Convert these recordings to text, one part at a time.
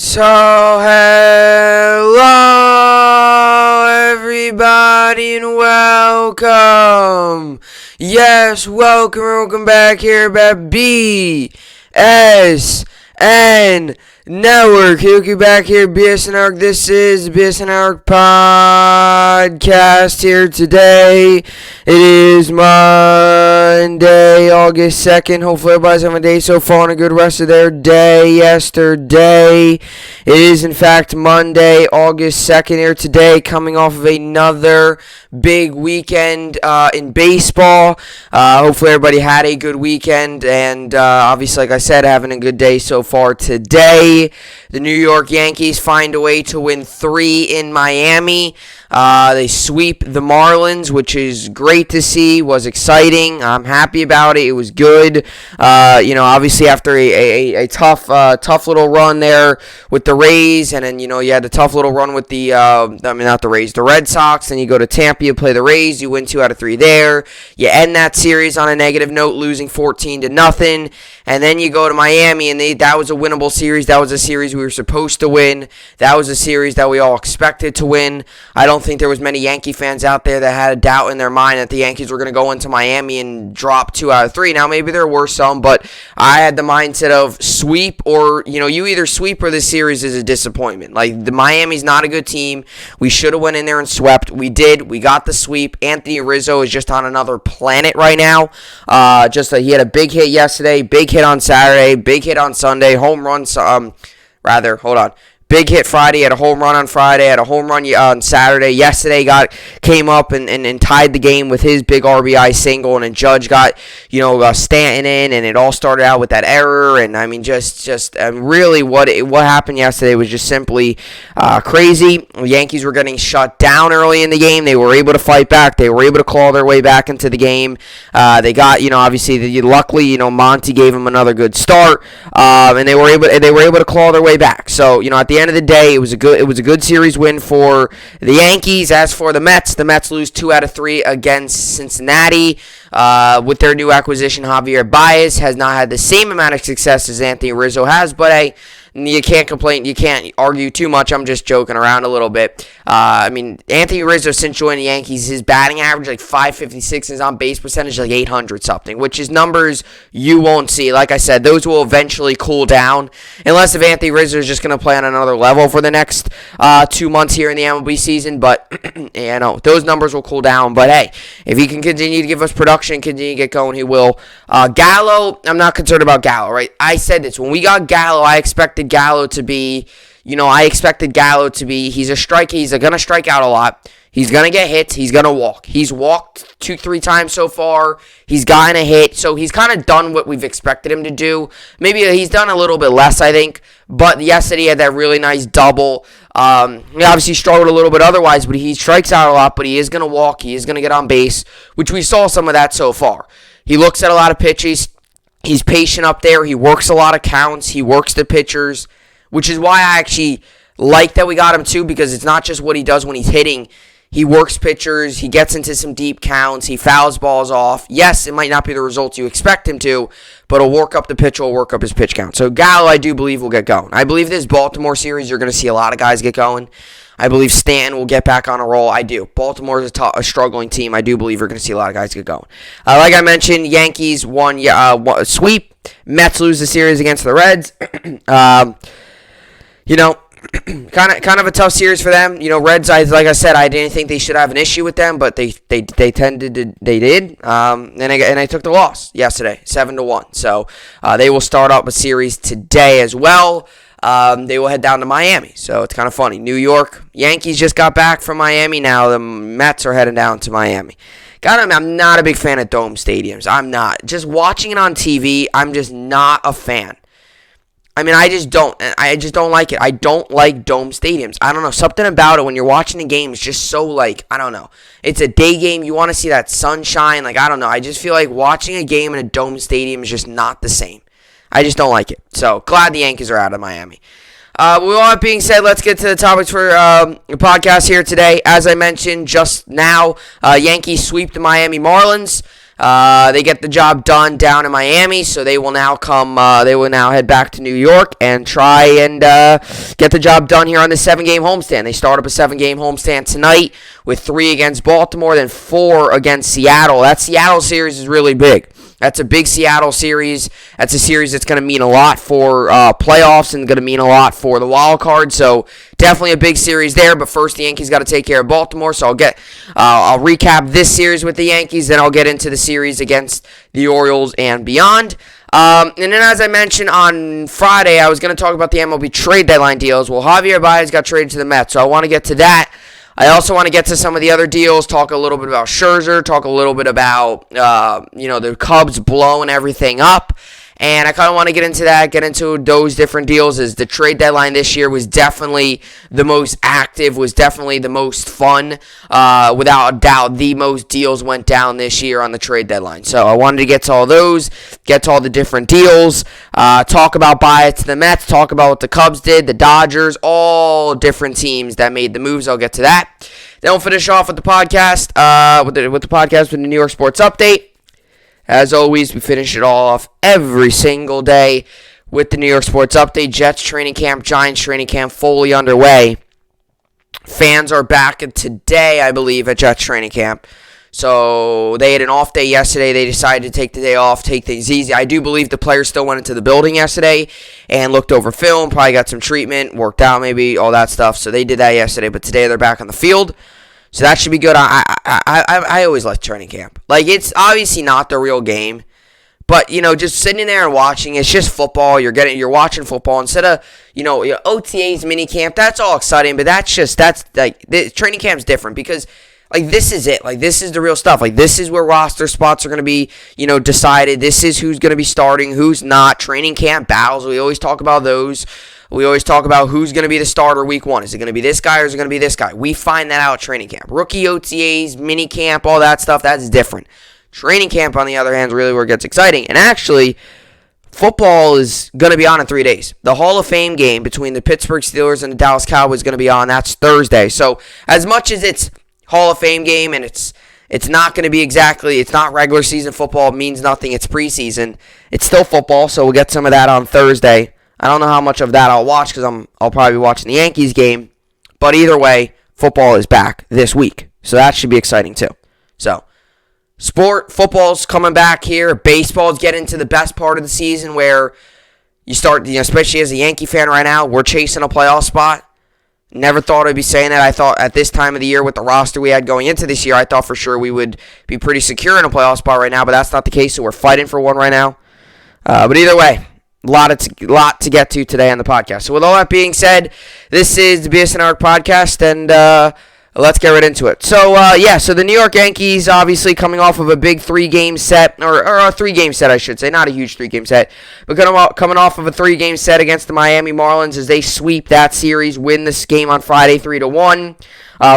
So, hello everybody and welcome. Yes, welcome back here at BSN Network. Yuki back here, BSN Network. This is the BSN Network podcast here today. It is Monday, August 2nd. Hopefully everybody's having a day so far and a good rest of their day yesterday. It is, in fact, Monday, August 2nd here today, coming off of another big weekend in baseball. Hopefully everybody had a good weekend, and obviously, like I said, having a good day so far today. The New York Yankees find a way to win 3 in Miami. They sweep the Marlins, which is great to see, was exciting. I'm happy about it. It was good. Obviously after a tough little run there with the Rays, and then, you had a tough little run with the Red Sox, then you go to Tampa, you play the Rays, you win 2 out of 3 there. You end that series on a negative note, losing 14-0, and then you go to Miami, and that was a winnable series. That was a series we were supposed to win. That was a series that we all expected to win. I don't think there was many Yankee fans out there that had a doubt in their mind that the Yankees were going to go into Miami and drop 2 out of 3. Now, maybe there were some, but I had the mindset of sweep or, you either sweep or this series is a disappointment. Like, the Miami's not a good team. We should have went in there and swept. We did. We got the sweep. Anthony Rizzo is just on another planet right now. He had a big hit yesterday, big hit on Saturday, big hit on Sunday, home run, big hit Friday, had a home run on Friday, had a home run on Saturday. Yesterday came up and tied the game with his big RBI single, and then Judge got, Stanton in, and it all started out with that error. And I mean, really what happened yesterday was just simply crazy. The Yankees were getting shut down early in the game. They were able to fight back. They were able to claw their way back into the game. They got, luckily, Monty gave them another good start, and they were able to claw their way back. So, at the end of the day, it was a good series win for the Yankees. As for the Mets lose 2 out of 3 against Cincinnati. With their new acquisition, Javier Baez has not had the same amount of success as Anthony Rizzo has, but hey, you can't complain. You can't argue too much. I'm just joking around a little bit. Anthony Rizzo, since joining the Yankees, his batting average like .556, his on-base percentage like 800 something, which is numbers you won't see. Like I said, those will eventually cool down, unless if Anthony Rizzo is just going to play on another level for the next 2 months here in the MLB season. But those numbers will cool down. But hey, if he can continue to give us production, continue to get going, he will. Gallo, I'm not concerned about Gallo, right? I said this when we got Gallo. I expected Gallo to be, he's a striker. He's going to strike out a lot. He's going to get hits. He's going to walk. He's walked 2-3 times so far. He's gotten a hit. So he's kind of done what we've expected him to do. Maybe he's done a little bit less, I think. But yesterday he had that really nice double. He obviously struggled a little bit otherwise, but he strikes out a lot. But he is going to walk. He is going to get on base, which we saw some of that so far. He looks at a lot of pitches. He's patient up there. He works a lot of counts. He works the pitchers, which is why I actually like that we got him too, because it's not just what he does when he's hitting. He works pitchers. He gets into some deep counts. He fouls balls off. Yes, it might not be the results you expect him to, but he'll work up the pitch. He'll work up his pitch count. So Gallo, I do believe, will get going. I believe this Baltimore series, you're going to see a lot of guys get going. I believe Stanton will get back on a roll. I do. Baltimore is a struggling team. I do believe you're going to see a lot of guys get going. Like I mentioned, Yankees won sweep. Mets lose the series against the Reds. Kind of a tough series for them. Reds, like I said, I didn't think they should have an issue with them, but they did. And I took the loss yesterday, 7-1. So they will start up a series today as well. They will head down to Miami. So it's kind of funny. New York Yankees just got back from Miami. Now the Mets are heading down to Miami. I'm not a big fan of dome stadiums. I'm not. Just watching it on TV, I'm just not a fan. I just don't like it. I don't like dome stadiums. I don't know. Something about it when you're watching a game is just so, I don't know. It's a day game. You want to see that sunshine. I don't know. I just feel like watching a game in a dome stadium is just not the same. I just don't like it. So, glad the Yankees are out of Miami. With all that being said, let's get to the topics for the podcast here today. As I mentioned just now, Yankees sweep the Miami Marlins. They get the job done down in Miami, so they will now head back to New York and try and get the job done here on the 7-game homestand. They start up a 7-game homestand tonight with 3 against Baltimore, then 4 against Seattle. That Seattle series is really big. That's a big Seattle series. That's a series that's going to mean a lot for playoffs and going to mean a lot for the wild card. So definitely a big series there. But first, the Yankees got to take care of Baltimore. So I'll recap this series with the Yankees. Then I'll get into the series against the Orioles and beyond. And then, as I mentioned on Friday, I was going to talk about the MLB trade deadline deals. Well, Javier Baez got traded to the Mets, so I want to get to that. I also want to get to some of the other deals, talk a little bit about Scherzer, talk a little bit about, the Cubs blowing everything up. And I kind of want to get into that, get into those different deals, as the trade deadline this year was definitely the most active, was definitely the most fun. Without a doubt, the most deals went down this year on the trade deadline. So I wanted to get to all those, get to all the different deals, talk about Baez to the Mets, talk about what the Cubs did, the Dodgers, all different teams that made the moves. I'll get to that. Then we'll finish off with the podcast, with the New York Sports Update. As always, we finish it all off every single day with the New York Sports Update. Jets training camp, Giants training camp fully underway. Fans are back today, I believe, at Jets training camp. So they had an off day yesterday. They decided to take the day off, take things easy. I do believe the players still went into the building yesterday and looked over film, probably got some treatment, worked out maybe, all that stuff. So they did that yesterday, but today they're back on the field. So that should be good. I always like training camp. Like, it's obviously not the real game, but just sitting there and watching, it's just football. You're watching football instead of OTAs, mini camp. That's all exciting, but the training camp's different because this is it. This is the real stuff. This is where roster spots are going to be decided. This is who's going to be starting, who's not. Training camp battles. We always talk about those. We always talk about who's going to be the starter week 1. Is it going to be this guy or is it going to be this guy? We find that out at training camp. Rookie OTAs, mini camp, all that stuff, that's different. Training camp, on the other hand, is really where it gets exciting. And actually, football is going to be on in 3 days. The Hall of Fame game between the Pittsburgh Steelers and the Dallas Cowboys is going to be on. That's Thursday. So as much as it's Hall of Fame game and it's not going to be it's not regular season football. It means nothing. It's preseason. It's still football, so we'll get some of that on Thursday. I don't know how much of that I'll watch because I'll probably be watching the Yankees game. But either way, football is back this week. So that should be exciting too. So, football's coming back here. Baseball's getting to the best part of the season where you start, especially as a Yankee fan right now, we're chasing a playoff spot. Never thought I'd be saying that. I thought at this time of the year with the roster we had going into this year, I thought for sure we would be pretty secure in a playoff spot right now, but that's not the case, so we're fighting for one right now. But either way, a lot to get to today on the podcast. So with all that being said, this is the BSN podcast, and let's get right into it. So, so the New York Yankees, obviously coming off of a big 3-game set, or a 3-game set, I should say, not a huge 3-game set, but coming off of a 3-game set against the Miami Marlins as they sweep that series, win this game on Friday 3-1.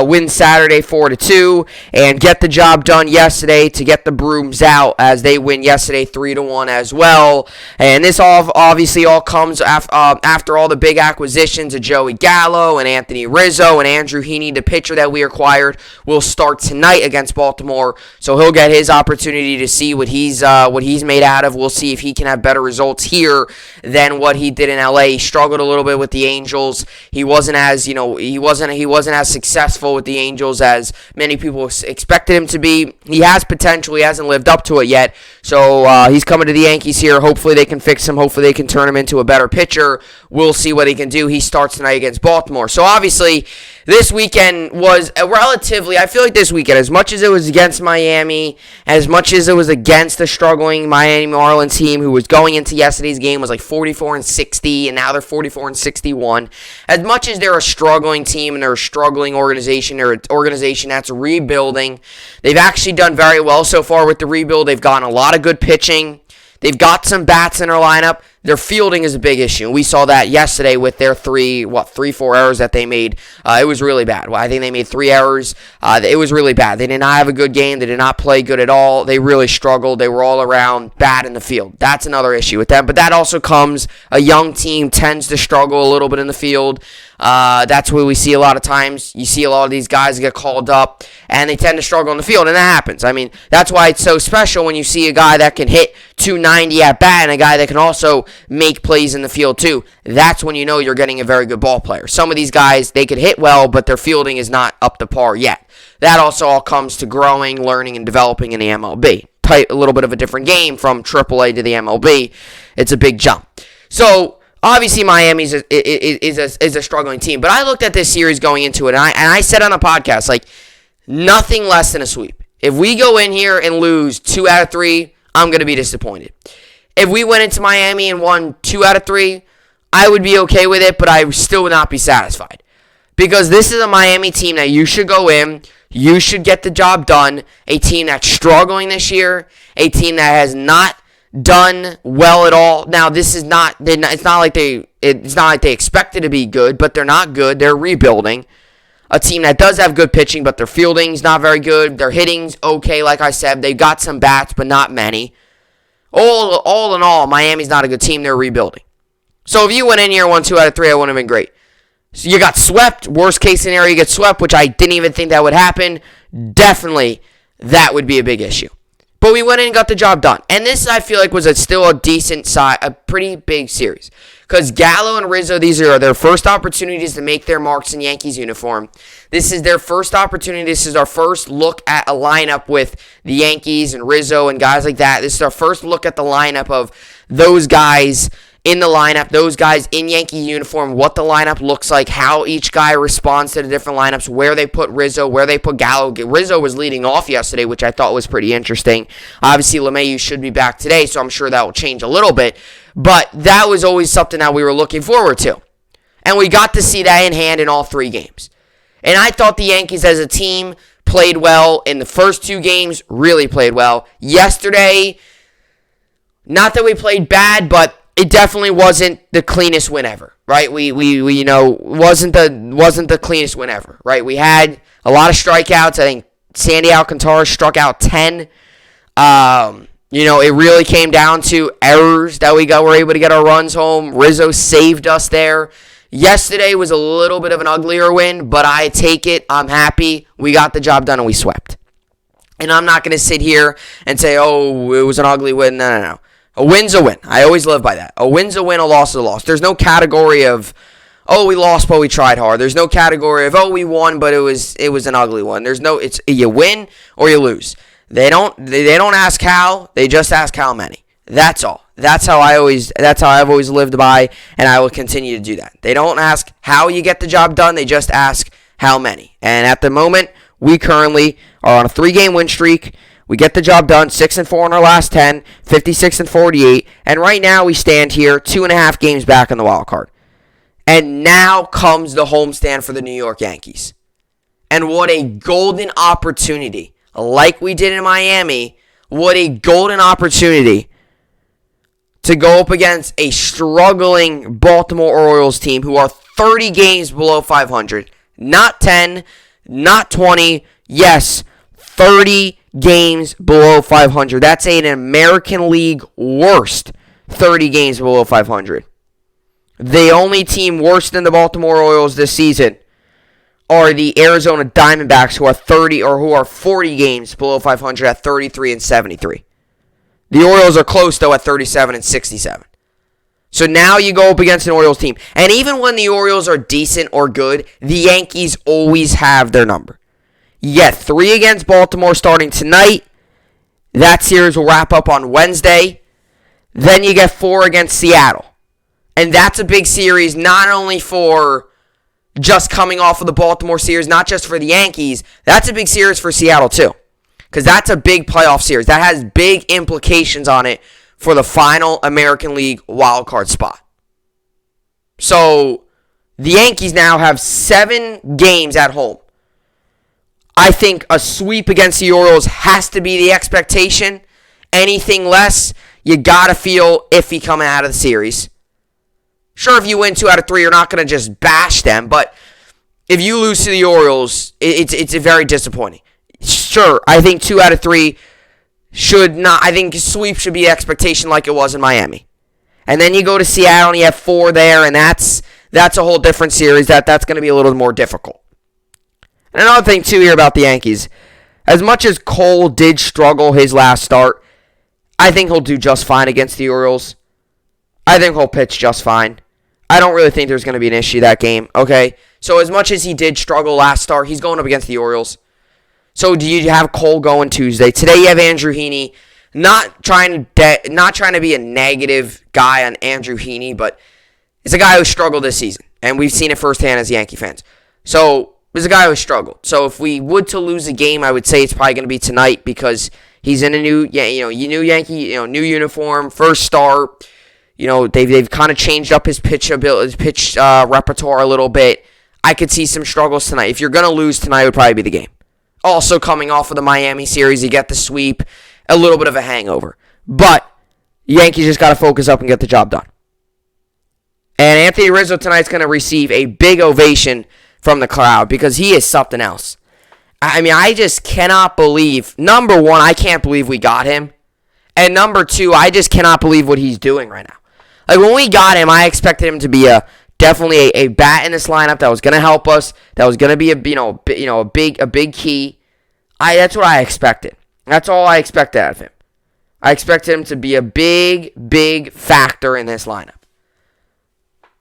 Win Saturday 4-2, and get the job done yesterday to get the brooms out as they win yesterday 3-1 as well. And this obviously all comes after all the big acquisitions of Joey Gallo and Anthony Rizzo and Andrew Heaney, the pitcher that we acquired, will start tonight against Baltimore. So he'll get his opportunity to see what he's made out of. We'll see if he can have better results here than what he did in LA. He struggled a little bit with the Angels. He wasn't as successful with the Angels as many people expected him to be. He has potential. He hasn't lived up to it yet. So he's coming to the Yankees here. Hopefully they can fix him. Hopefully they can turn him into a better pitcher. We'll see what he can do. He starts tonight against Baltimore. So obviously this weekend was I feel like this weekend, as much as it was against Miami, as much as it was against the struggling Miami Marlins team who was going into yesterday's game was like 44-60, and now they're 44-61. As much as they're a struggling team and they're a struggling organization, they're an organization that's rebuilding. They've actually done very well so far with the rebuild. They've gotten a lot of good pitching. They've got some bats in their lineup. Their fielding is a big issue. We saw that yesterday with their 4 errors that they made. It was really bad. Well, I think they made 3 errors. It was really bad. They did not have a good game. They did not play good at all. They really struggled. They were all around bad in the field. That's another issue with them. But that also comes, a young team tends to struggle a little bit in the field. That's what we see a lot of times. You see a lot of these guys get called up, and they tend to struggle in the field, and that happens. I mean, that's why it's so special when you see a guy that can hit 290 at bat and a guy that can also make plays in the field too. That's when you know you're getting a very good ball player. Some of these guys, they could hit well, but their fielding is not up to par yet. That also all comes to growing, learning, and developing in the MLB. A little bit of a different game from AAA to the MLB. It's a big jump. So, obviously, Miami is a struggling team. But I looked at this series going into it, and I said on the podcast, like, nothing less than a sweep. If we go in here and lose 2 out of 3, I'm going to be disappointed. If we went into Miami and won 2 out of 3, I would be okay with it, but I still would not be satisfied. Because this is a Miami team that you should go in, you should get the job done, a team that's struggling this year, a team that has not done well at all. Now, this is not, it's not like they expected to be good, but they're not good. They're rebuilding. A team that does have good pitching, but their fielding's not very good. Their hitting's okay, like I said. They've got some bats, but not many. All in all, Miami's not a good team. They're rebuilding. So if you went in here and won 2 out of 3, it wouldn't have been great. So you got swept. Worst case scenario, you get swept, which I didn't even think that would happen. Definitely, that would be a big issue. But we went in and got the job done. And this, I feel like, was still a decent size, a pretty big series. Because Gallo and Rizzo, these are their first opportunities to make their marks in Yankees uniform. This is their first opportunity. This is our first look at a lineup with the Yankees and Rizzo and guys like that. This is our first look at the lineup of those guys in the lineup, those guys in Yankee uniform, what the lineup looks like, how each guy responds to the different lineups, where they put Rizzo, where they put Gallo. Rizzo was leading off yesterday, which I thought was pretty interesting. Obviously, LeMahieu should be back today, so I'm sure that will change a little bit. But that was always something that we were looking forward to. And we got to see that in hand in all 3 games. And I thought the Yankees as a team played well in the first 2 games, really played well. Yesterday, not that we played bad, but it definitely wasn't the cleanest win ever, right? We wasn't the cleanest win ever, right? We had a lot of strikeouts. I think Sandy Alcantara struck out 10. It really came down to errors that were able to get our runs home. Rizzo saved us there. Yesterday was a little bit of an uglier win, but I take it. I'm happy. We got the job done and we swept. And I'm not going to sit here and say, oh, it was an ugly win. No. A win's a win. I always live by that. A win's a win, a loss is a loss. There's no category of, oh, we lost, but we tried hard. There's no category of, oh, we won, but it was an ugly one. It's you win or you lose. They don't ask how. They just ask how many. That's all. That's how I've always lived by, and I will continue to do that. They don't ask how you get the job done. They just ask how many. And at the moment, we currently are on a 3-game win streak. We get the job done, 6-4 in our last 10, 56-48, and right now we stand here 2.5 games back in the wild card. And now comes the homestand for the New York Yankees. And what a golden opportunity, like we did in Miami, what a golden opportunity to go up against a struggling Baltimore Orioles team who are 30 games below 500. Not 10, not 20, yes, 30 games below 500. That's an American League worst 30 games below 500. The only team worse than the Baltimore Orioles this season are the Arizona Diamondbacks, who are 40 games below 500 at 33-73. The Orioles are close though at 37-67. So now you go up against an Orioles team, and even when the Orioles are decent or good, the Yankees always have their number. You get 3 against Baltimore starting tonight. That series will wrap up on Wednesday. Then you get 4 against Seattle. And that's a big series, not only for just coming off of the Baltimore series, not just for the Yankees. That's a big series for Seattle too. Because that's a big playoff series. That has big implications on it for the final American League wildcard spot. So the Yankees now have 7 games at home. I think a sweep against the Orioles has to be the expectation. Anything less, You got to feel iffy coming out of the series. Sure, if you win 2 out of 3, you're not going to just bash them, but if you lose to the Orioles, it's very disappointing. Sure, I think 2 out of 3 should not. I think sweep should be expectation like it was in Miami. And then you go to Seattle and you have 4 there, and that's a whole different series. That's going to be a little more difficult. And another thing, too, here about the Yankees. As much as Cole did struggle his last start, I think he'll do just fine against the Orioles. I think he'll pitch just fine. I don't really think there's going to be an issue that game, okay? So as much as he did struggle last start, he's going up against the Orioles. So do you have Cole going Tuesday? Today you have Andrew Heaney. Not trying to be a negative guy on Andrew Heaney, but it's a guy who struggled this season, and we've seen it firsthand as Yankee fans. So it's a guy who struggled. So if we would to lose a game, I would say it's probably going to be tonight because he's in a new Yankee, new uniform, first start. They've kind of changed up his pitch repertoire a little bit. I could see some struggles tonight. If you're going to lose tonight, it would probably be the game. Also coming off of the Miami series, you get the sweep, a little bit of a hangover. But Yankees just got to focus up and get the job done. And Anthony Rizzo tonight's going to receive a big ovation from the crowd because he is something else. I mean, I just cannot believe, number one, I can't believe we got him. And number two, I just cannot believe what he's doing right now. Like, when we got him, I expected him to be definitely a bat in this lineup that was going to help us, that was going to be a big key. That's what I expected. That's all I expected out of him. I expected him to be a big factor in this lineup.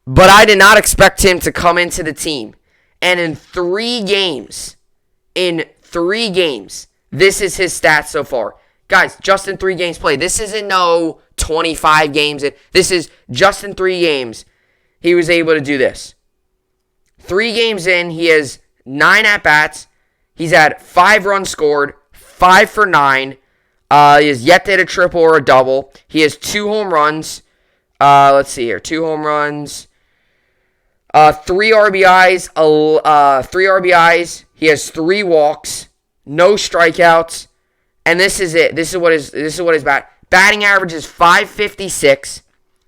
But I did not expect him to come into the team. And in 3 games, this is his stats so far. Guys, just in 3 games played. This isn't no 25 games. This is just in 3 games. He was able to do this. 3 games in, he has 9 at-bats. He's had 5 runs scored, 5 for 9. He has yet to hit a triple or a double. He has 2 home runs. Let's see here. 2 home runs. 3 RBIs. 3 RBIs. He has 3 walks. No strikeouts. And this is it. This is what his batting average is. .556.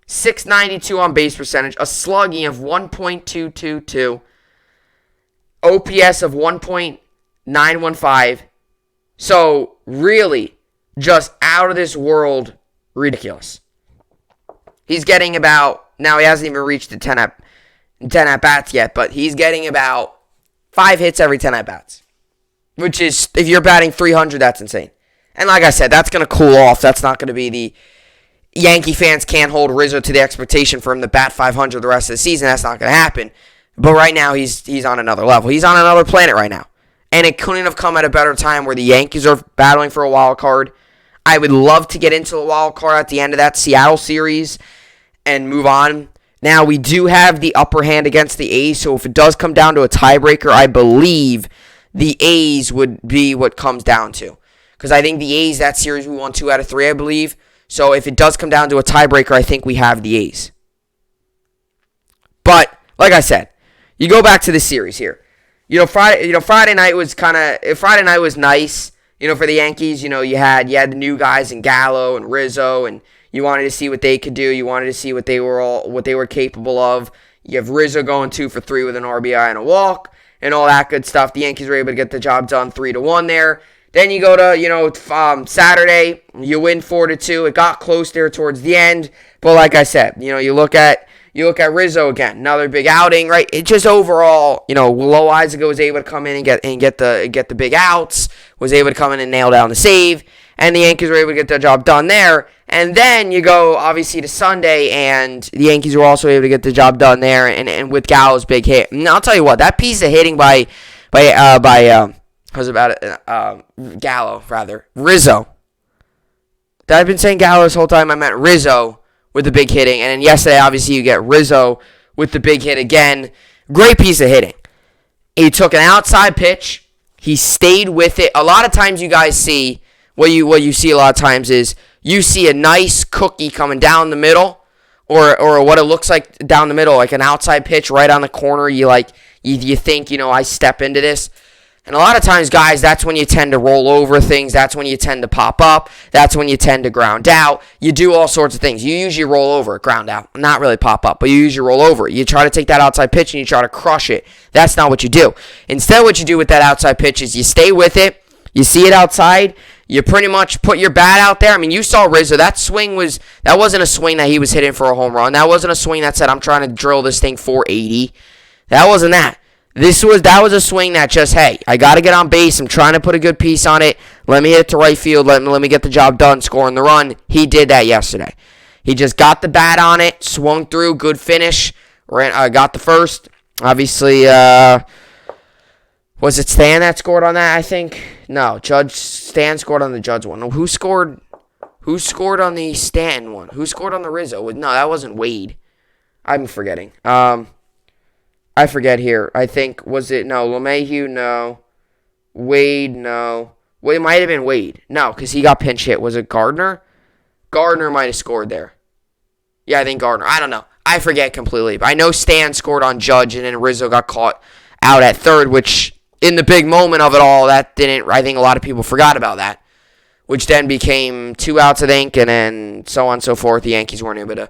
.692 on base percentage. A slugging of 1.222. OPS of 1.915. So, really, just out of this world ridiculous. He's getting about, now he hasn't even reached the 10 at-bats yet, but he's getting about 5 hits every 10 at-bats. Which is, if you're batting .300, that's insane. And like I said, that's going to cool off. That's not going to be the Yankee fans can't hold Rizzo to the expectation for him to bat .500 the rest of the season. That's not going to happen. But right now, he's on another level. He's on another planet right now. And it couldn't have come at a better time where the Yankees are battling for a wild card. I would love to get into the wild card at the end of that Seattle series and move on. Now, we do have the upper hand against the A's, so if it does come down to a tiebreaker, I believe the A's would be what comes down to. Because I think the A's, that series, we won 2 out of 3, I believe. So if it does come down to a tiebreaker, I think we have the A's. But, like I said, you go back to the series here. Friday night was nice, for the Yankees. You had the new guys in Gallo and Rizzo, and you wanted to see what they could do. You wanted to see what they were capable of. You have Rizzo going 2 for 3 with an RBI and a walk, and all that good stuff. The Yankees were able to get the job done 3-1 there. Then you go to Saturday, you win 4-2. It got close there towards the end, but like I said, you look at Rizzo again, another big outing, right? It just overall, Loizaga was able to come in and get the big outs, was able to come in and nail down the save, and the Yankees were able to get the job done there. And then you go obviously to Sunday, and the Yankees were also able to get the job done there, and with Gallo's big hit. And I'll tell you what, that piece of hitting by Rizzo. I've been saying Gallo this whole time. I meant Rizzo with the big hitting. And then yesterday, obviously, you get Rizzo with the big hit again. Great piece of hitting. He took an outside pitch. He stayed with it. A lot of times you guys see, what you see a lot of times is, you see a nice cookie coming down the middle, or what it looks like down the middle, like an outside pitch right on the corner. You think, I step into this. And a lot of times, guys, that's when you tend to roll over things. That's when you tend to pop up. That's when you tend to ground out. You do all sorts of things. You usually roll over, ground out. Not really pop up, but you usually roll over. You try to take that outside pitch and you try to crush it. That's not what you do. Instead, what you do with that outside pitch is you stay with it. You see it outside. You pretty much put your bat out there. I mean, you saw Rizzo. That wasn't a swing that he was hitting for a home run. That wasn't a swing that said, I'm trying to drill this thing 480. That wasn't that. That was a swing that just, hey, I got to get on base. I'm trying to put a good piece on it. Let me hit it to right field. Let me get the job done, scoring the run. He did that yesterday. He just got the bat on it, swung through, good finish, got the first. Obviously, was it Stan that scored on that, I think? No, Stan scored on the Judge one. Who scored on the Stanton one? Who scored on the Rizzo? No, that wasn't Wade. I'm forgetting. I forget here. I think, LeMahieu? No. Wade? No. Well, it might have been Wade. No, because he got pinch hit. Was it Gardner? Gardner might have scored there. Yeah, I think Gardner. I don't know. I forget completely. But I know Stan scored on Judge, and then Rizzo got caught out at third, which in the big moment of it all, I think a lot of people forgot about that, which then became 2 outs, I think, and then so on and so forth. The Yankees weren't able to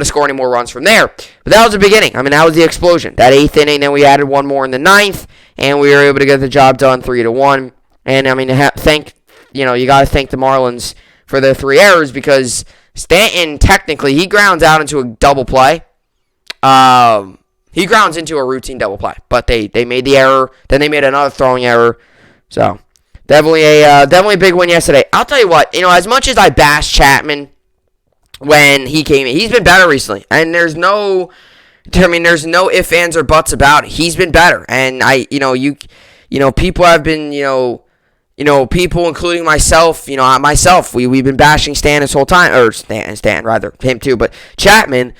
score any more runs from there. But that was the beginning. I mean, that was the explosion. That 8th inning, then we added one more in the 9th, and we were able to get the job done 3-1. And I mean, you got to thank the Marlins for their 3 errors, because Stanton, technically, he grounds out into a double play. He grounds into a routine double play, but they made the error. Then they made another throwing error. So definitely a big win yesterday. I'll tell you what, as much as I bashed Chapman when he came in, he's been better recently, and there's no ifs, ands, or buts about it. He's been better, and people have been, people including myself, we've been bashing Stan this whole time, or Stan rather, him too, but Chapman,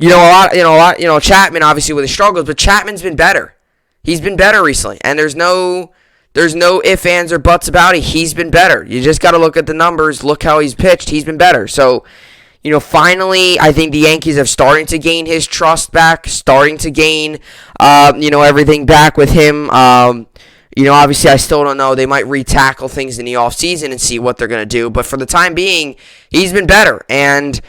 Chapman obviously with his struggles, but Chapman's been better. He's been better recently, and there's no ifs, ands, or buts about it. He's been better. You just got to look at the numbers, look how he's pitched. He's been better. So, finally, I think the Yankees have starting to gain his trust back, starting to gain, everything back with him. Obviously, I still don't know. They might re-tackle things in the offseason and see what they're going to do. But for the time being, he's been better. And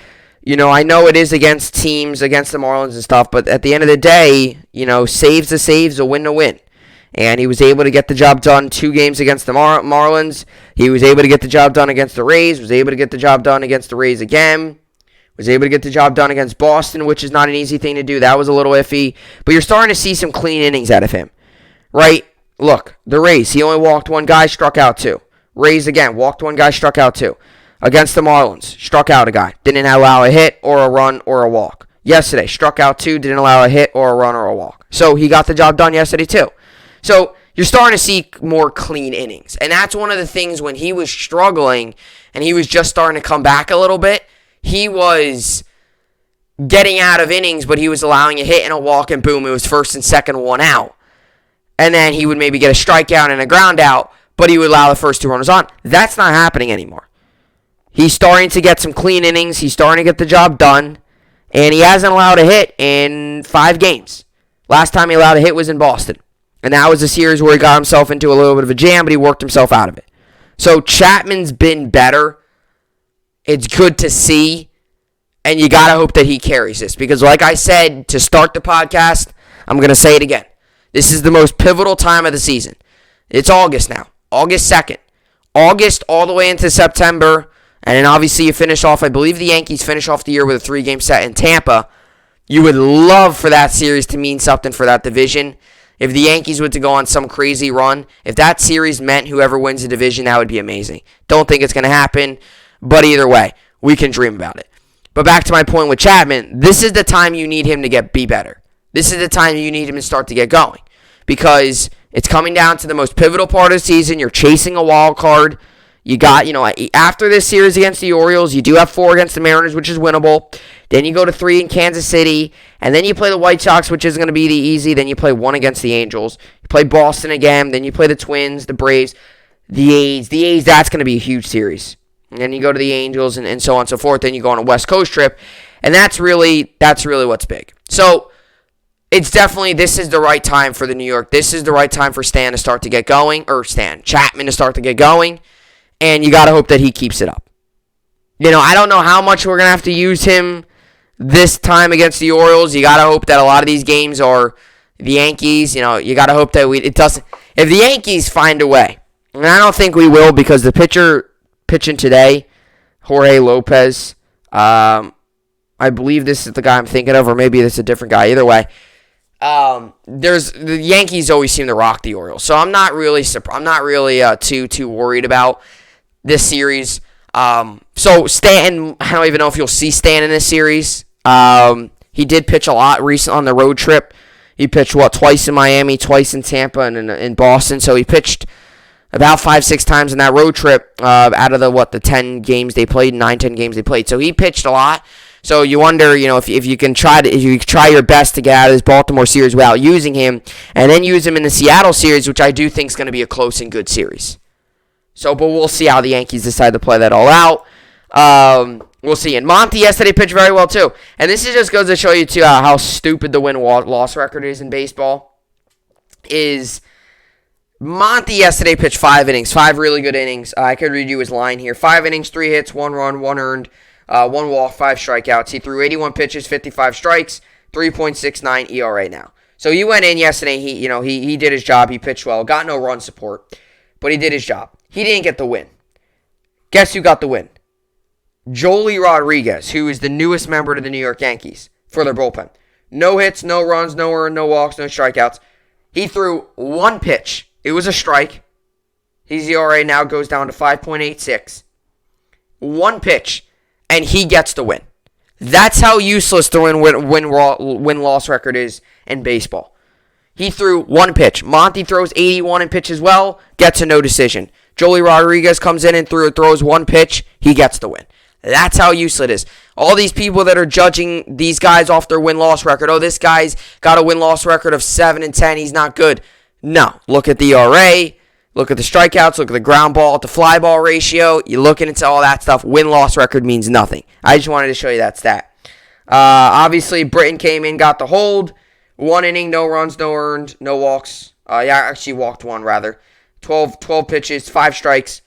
I know it is against teams, against the Marlins and stuff, but at the end of the day, saves to saves, a win to win. And he was able to get the job done 2 games against the Marlins. He was able to get the job done against the Rays, was able to get the job done against the Rays again, was able to get the job done against Boston, which is not an easy thing to do. That was a little iffy. But you're starting to see some clean innings out of him, right? Look, the Rays, he only walked 1 guy, struck out 2. Rays again, walked 1 guy, struck out 2. Against the Marlins, struck out a guy. Didn't allow a hit or a run or a walk. Yesterday, struck out 2, didn't allow a hit or a run or a walk. So he got the job done yesterday too. So you're starting to see more clean innings. And that's one of the things when he was struggling and he was just starting to come back a little bit, he was getting out of innings, but he was allowing a hit and a walk, and boom, it was first and second, 1 out. And then he would maybe get a strikeout and a ground out, but he would allow the first 2 runners on. That's not happening anymore. He's starting to get some clean innings. He's starting to get the job done. And he hasn't allowed a hit in 5 games. Last time he allowed a hit was in Boston. And that was a series where he got himself into a little bit of a jam, but he worked himself out of it. So Chapman's been better. It's good to see. And you got to hope that he carries this. Because like I said to start the podcast, I'm going to say it again. This is the most pivotal time of the season. It's August now. August 2nd. August all the way into September. And then obviously you finish off, I believe the Yankees finish off the year with a 3-game set in Tampa. You would love for that series to mean something for that division. If the Yankees were to go on some crazy run, if that series meant whoever wins the division, that would be amazing. Don't think it's going to happen, but either way, we can dream about it. But back to my point with Chapman, this is the time you need him to be better. This is the time you need him to start to get going. Because it's coming down to the most pivotal part of the season. You're chasing a wild card. You got, after this series against the Orioles, you do have 4 against the Mariners, which is winnable. Then you go to 3 in Kansas City. And then you play the White Sox, which is going to be the easy. Then you play 1 against the Angels. You play Boston again. Then you play the Twins, the Braves, the A's. The A's, that's going to be a huge series. And then you go to the Angels and so on and so forth. Then you go on a West Coast trip. And that's really what's big. So, it's definitely, this is the right time for the New York. This is the right time for Chapman to start to get going, and you got to hope that he keeps it up. I don't know how much we're going to have to use him this time against the Orioles. You got to hope that a lot of these games are the Yankees. You got to hope that it doesn't. If the Yankees find a way, and I don't think we will, because the pitcher pitching today, Jorge Lopez, I believe this is the guy I'm thinking of, or maybe this is a different guy. Either way, the Yankees always seem to rock the Orioles, so I'm not really too worried about this series. So Stanton, I don't even know if you'll see Stanton in this series. He did pitch a lot recently on the road trip. He pitched, twice in Miami, twice in Tampa, and in Boston. So he pitched about 5-6 times in that road trip out of the 10 games they played, 9-10 games they played. So he pitched a lot. So you wonder, if you can try your best to get out of this Baltimore series without using him, and then use him in the Seattle series, which I do think is going to be a close and good series. So, but we'll see how the Yankees decide to play that all out. We'll see. And Monty yesterday pitched very well, too. And this just goes to show you, too, how stupid the win-loss record is in baseball. Monty yesterday pitched 5 innings, 5 really good innings. I could read you his line here. 5 innings, 3 hits, 1 run, 1 earned, 1 walk, 5 strikeouts. He threw 81 pitches, 55 strikes, 3.69 ERA now. So he went in yesterday. He did his job. He pitched well. Got no run support, but he did his job. He didn't get the win. Guess who got the win? Joely Rodriguez, who is the newest member to the New York Yankees for their bullpen. No hits, no runs, no earned, no walks, no strikeouts. He threw 1 pitch. It was a strike. His ERA now goes down to 5.86. 1 pitch, and he gets the win. That's how useless the win-loss record is in baseball. He threw 1 pitch. Monty throws 81 and pitches well, gets a no decision. Joely Rodriguez comes in and throws 1 pitch. He gets the win. That's how useless it is. All these people that are judging these guys off their win-loss record. Oh, this guy's got a win-loss record of 7-10. He's not good. No. Look at the ERA. Look at the strikeouts. Look at the ground ball to fly ball ratio. You're looking into all that stuff. Win-loss record means nothing. I just wanted to show you that stat. Obviously, Britton came in, got the hold. 1 inning, no runs, no earned, no walks. Actually walked 1, rather. 12 pitches, 5 strikes.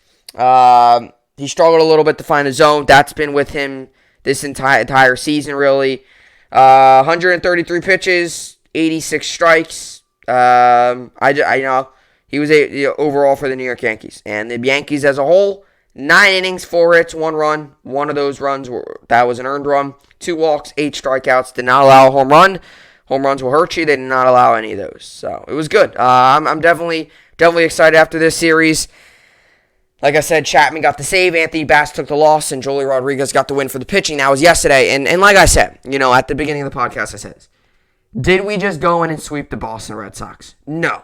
He struggled a little bit to find a zone. That's been with him this entire season, really. 133 pitches, 86 strikes. I know he was overall for the New York Yankees. And the Yankees as a whole, 9 innings, 4 hits, 1 run. One of those runs, that was an earned run. 2 walks, 8 strikeouts. Did not allow a home run. Home runs will hurt you. They did not allow any of those. So it was good. I'm definitely excited after this series. Like I said, Chapman got the save, Anthony Bass took the loss, and Joely Rodriguez got the win for the pitching. That was yesterday. And like I said, at the beginning of the podcast, I said this. Did we just go in and sweep the Boston Red Sox? No.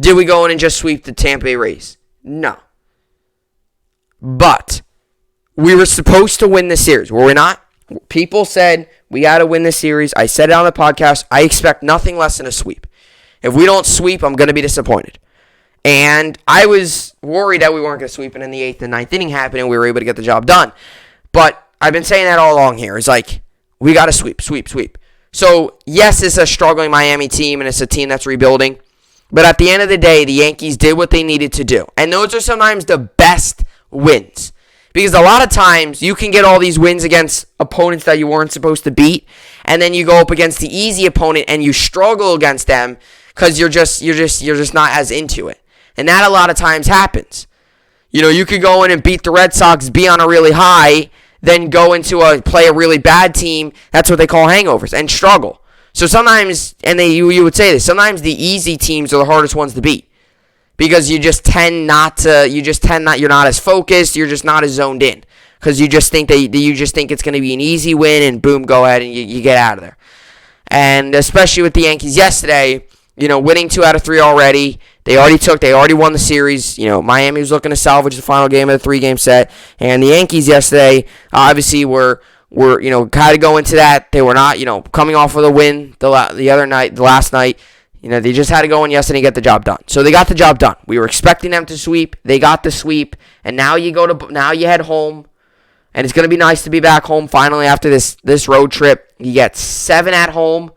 Did we go in and just sweep the Tampa Bay Rays? No. But we were supposed to win this series, were we not? People said we got to win this series. I said it on the podcast. I expect nothing less than a sweep. If we don't sweep, I'm going to be disappointed. And I was worried that we weren't going to sweep, and in the 8th and 9th inning happened, and we were able to get the job done. But I've been saying that all along here. It's like, we got to sweep. So, yes, it's a struggling Miami team, and it's a team that's rebuilding. But at the end of the day, the Yankees did what they needed to do. And those are sometimes the best wins. Because a lot of times, you can get all these wins against opponents that you weren't supposed to beat, and then you go up against the easy opponent, and you struggle against them because you're just not as into it. And that a lot of times happens. You could go in and beat the Red Sox, be on a really high, then go into play a really bad team. That's what they call hangovers, and struggle. So sometimes, and you would say this, sometimes the easy teams are the hardest ones to beat. Because you're not as focused, you're just not as zoned in. Because you just think it's going to be an easy win, and boom, go ahead and you get out of there. And especially with the Yankees yesterday, winning 2 out of 3 already. They already won the series. Miami was looking to salvage the final game of the 3-game set. And the Yankees yesterday, obviously, were kind of going to that. They were not, coming off of the win the last night. They just had to go in yesterday and get the job done. So they got the job done. We were expecting them to sweep. They got the sweep. And now you head home. And it's going to be nice to be back home finally after this road trip. You get 7 at home.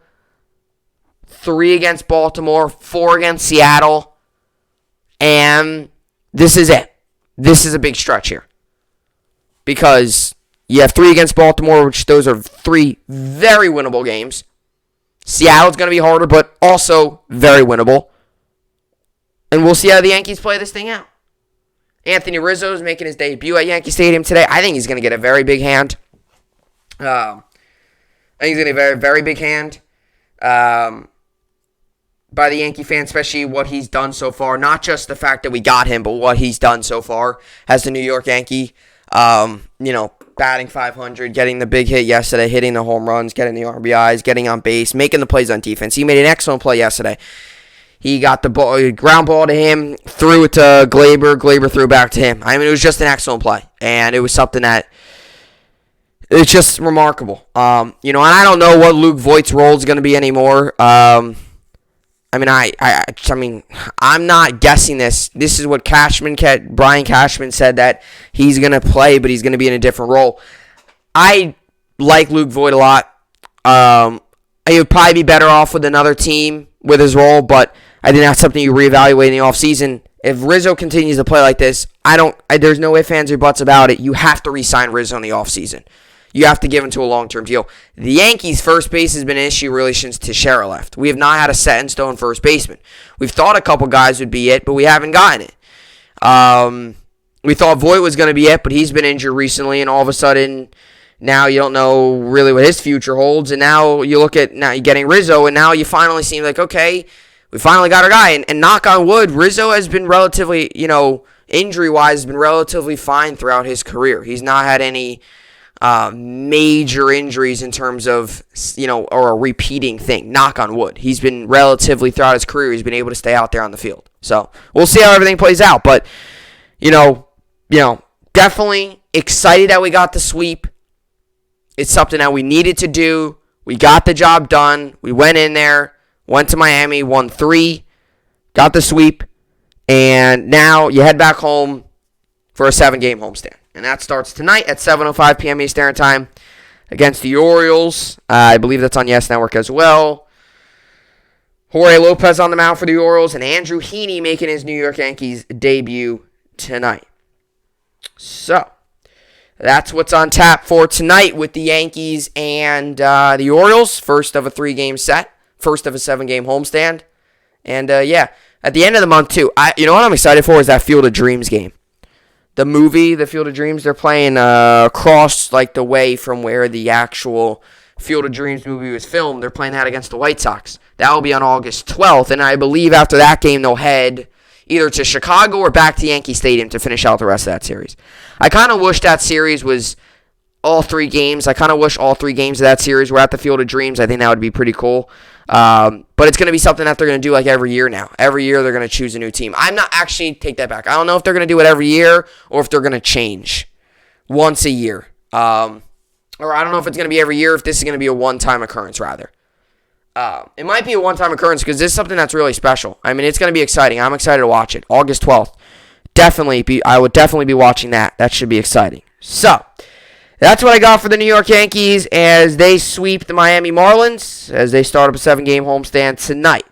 3 against Baltimore, 4 against Seattle, and this is it. This is a big stretch here. Because you have 3 against Baltimore, which those are 3 very winnable games. Seattle's going to be harder, but also very winnable. And we'll see how the Yankees play this thing out. Anthony Rizzo is making his debut at Yankee Stadium today. I think he's going to get a very big hand. I think he's going to get a very, very big hand by the Yankee fans, especially what he's done so far. Not just the fact that we got him, but what he's done so far as the New York Yankee. Batting .500, getting the big hit yesterday, hitting the home runs, getting the RBIs, getting on base, making the plays on defense. He made an excellent play yesterday. He got the ball, ground ball to him, threw it to Glaber. Glaber threw back to him. I mean, it was just an excellent play, and it was something that it's just remarkable. And I don't know what Luke Voigt's role is going to be anymore. I'm not guessing this. This is what Brian Cashman said, that he's going to play, but he's going to be in a different role. I like Luke Voigt a lot. He would probably be better off with another team with his role, but I think that's something you reevaluate in the offseason. If Rizzo continues to play like this, there's no ifs, ands, or buts about it. You have to re-sign Rizzo in the offseason. You have to give him to a long-term deal. The Yankees' first base has been an issue really since Teixeira left. We have not had a set-in-stone first baseman. We've thought a couple guys would be it, but we haven't gotten it. We thought Voigt was going to be it, but he's been injured recently, and all of a sudden, now you don't know really what his future holds. And now you look at you're getting Rizzo, and now you finally seem like, okay, we finally got our guy. And knock on wood, Rizzo has been relatively, injury-wise, has been relatively fine throughout his career. He's not had any major injuries in terms of, or a repeating thing. Knock on wood. He's been relatively, throughout his career, he's been able to stay out there on the field. So we'll see how everything plays out. But, definitely excited that we got the sweep. It's something that we needed to do. We got the job done. We went in there, went to Miami, won 3, got the sweep, and now you head back home for a 7-game homestand. And that starts tonight at 7:05 p.m. Eastern Time against the Orioles. I believe that's on Yes Network as well. Jorge Lopez on the mound for the Orioles, and Andrew Heaney making his New York Yankees debut tonight. So, that's what's on tap for tonight with the Yankees and the Orioles. First of a 3-game set. First of a 7-game homestand. And, at the end of the month, too. What I'm excited for is that Field of Dreams game. The movie, The Field of Dreams, they're playing across the way from where the actual Field of Dreams movie was filmed. They're playing that against the White Sox. That will be on August 12th, and I believe after that game they'll head either to Chicago or back to Yankee Stadium to finish out the rest of that series. I kind of wish that series was all 3 games. I kind of wish all 3 games of that series were at the Field of Dreams. I think that would be pretty cool. But it's going to be something that they're going to do every year now. Every year they're going to choose a new team. Take that back. I don't know if they're going to do it every year or if they're going to change once a year. Or I don't know if it's going to be every year, if this is going to be a one-time occurrence, rather. It might be a one-time occurrence because this is something that's really special. I mean, it's going to be exciting. I'm excited to watch it. August 12th. I would definitely be watching that. That should be exciting. So, that's what I got for the New York Yankees as they sweep the Miami Marlins as they start up a 7-game homestand tonight.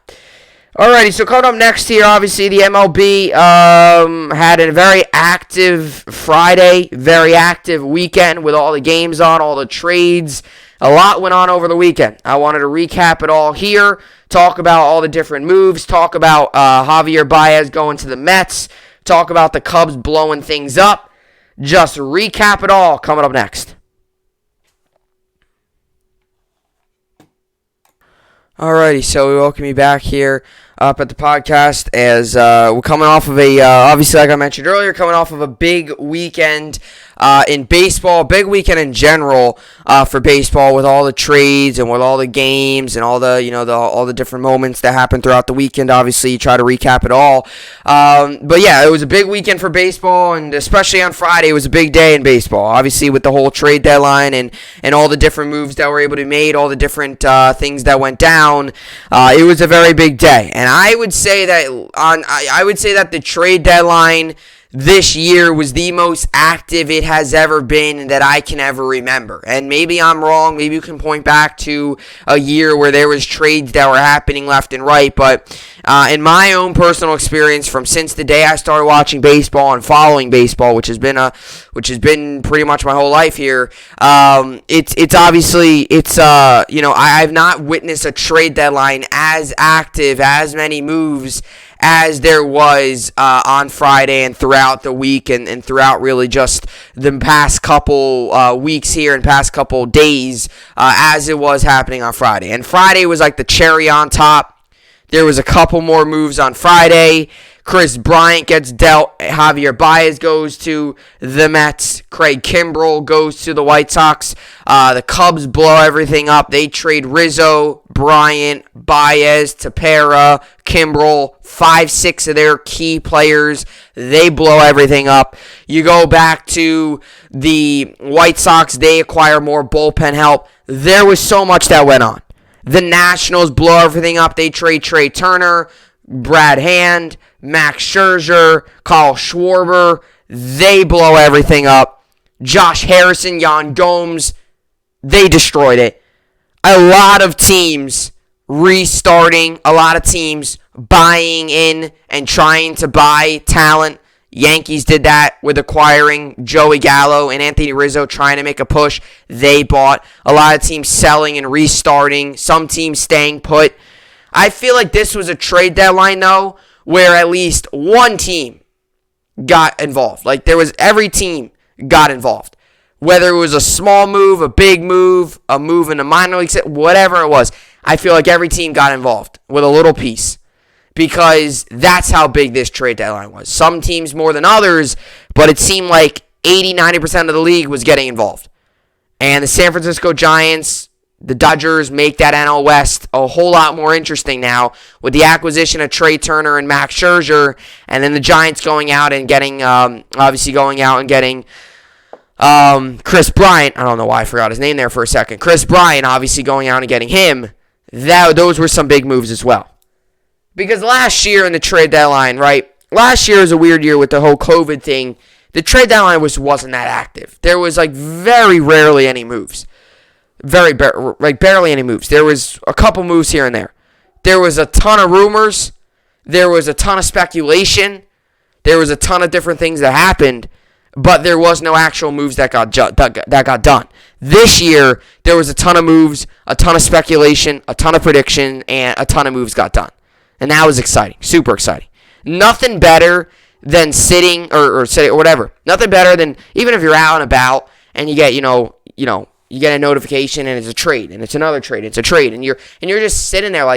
Alrighty, so coming up next here, obviously the MLB had a very active Friday, very active weekend with all the games on, all the trades. A lot went on over the weekend. I wanted to recap it all here, talk about all the different moves, talk about Javier Baez going to the Mets, talk about the Cubs blowing things up. Just recap it all coming up next. Alrighty, so we welcome you back here up at the podcast as we're coming off of obviously like I mentioned earlier, coming off of a big weekend in baseball, big weekend in general for baseball with all the trades and with all the games and all the all the different moments that happened throughout the weekend. Obviously, you try to recap it all. But yeah, it was a big weekend for baseball, and especially on Friday, it was a big day in baseball. Obviously, with the whole trade deadline and all the different moves that were able to be made, all the different things that went down, it was a very big day. And I would say that the trade deadline, this year was the most active it has ever been that I can ever remember. And maybe I'm wrong. Maybe you can point back to a year where there was trades that were happening left and right. But in my own personal experience, from since the day I started watching baseball and following baseball, which has been pretty much my whole life here, it's obviously I've not witnessed a trade deadline as active, as many moves as there was on Friday and throughout the week and throughout really just the past couple weeks here and past couple days as it was happening on Friday. And Friday was like the cherry on top. There was a couple more moves on Friday. Chris Bryant gets dealt. Javier Baez goes to the Mets. Craig Kimbrell goes to the White Sox. The Cubs blow everything up. They trade Rizzo, Bryant, Baez, Tepera, Kimbrell, 5-6 of their key players. They blow everything up. You go back to the White Sox. They acquire more bullpen help. There was so much that went on. The Nationals blow everything up. They trade Trey Turner, Brad Hand, Max Scherzer, Kyle Schwarber. They blow everything up. Josh Harrison, Yan Gomes, they destroyed it. A lot of teams restarting, a lot of teams buying in and trying to buy talent. Yankees did that with acquiring Joey Gallo and Anthony Rizzo, trying to make a push. They bought. A lot of teams selling and restarting. Some teams staying put. I feel like this was a trade deadline, though, where at least one team got involved. Like, every team got involved. Whether it was a small move, a big move, a move in the minor leagues, whatever it was, I feel like every team got involved with a little piece. Because that's how big this trade deadline was. Some teams more than others, but it seemed like 80-90% of the league was getting involved. And the San Francisco Giants, the Dodgers make that NL West a whole lot more interesting now with the acquisition of Trey Turner and Max Scherzer, and then the Giants going out and getting, Chris Bryant. I don't know why I forgot his name there for a second. Chris Bryant, obviously going out and getting him. Those were some big moves as well. Because last year in the trade deadline, right? Last year was a weird year with the whole COVID thing. The trade deadline wasn't that active. There was very rarely any moves. Barely any moves. There was a couple moves here and there. There was a ton of rumors. There was a ton of speculation. There was a ton of different things that happened, but there was no actual moves that got done. This year, there was a ton of moves, a ton of speculation, a ton of prediction, and a ton of moves got done. And that was exciting. Super exciting. Nothing better than sitting or whatever. Nothing better than, even if you're out and about and you get, you get a notification and it's a trade and it's another trade. It's a trade. And you're just sitting there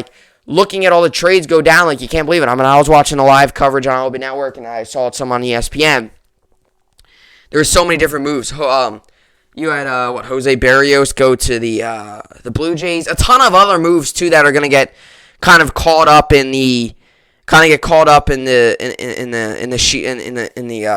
looking at all the trades go down you can't believe it. I was watching the live coverage on MLB Network and I saw some on ESPN. There were so many different moves. You had Jose Barrios go to the Blue Jays. A ton of other moves too that are going to get kind of caught up in the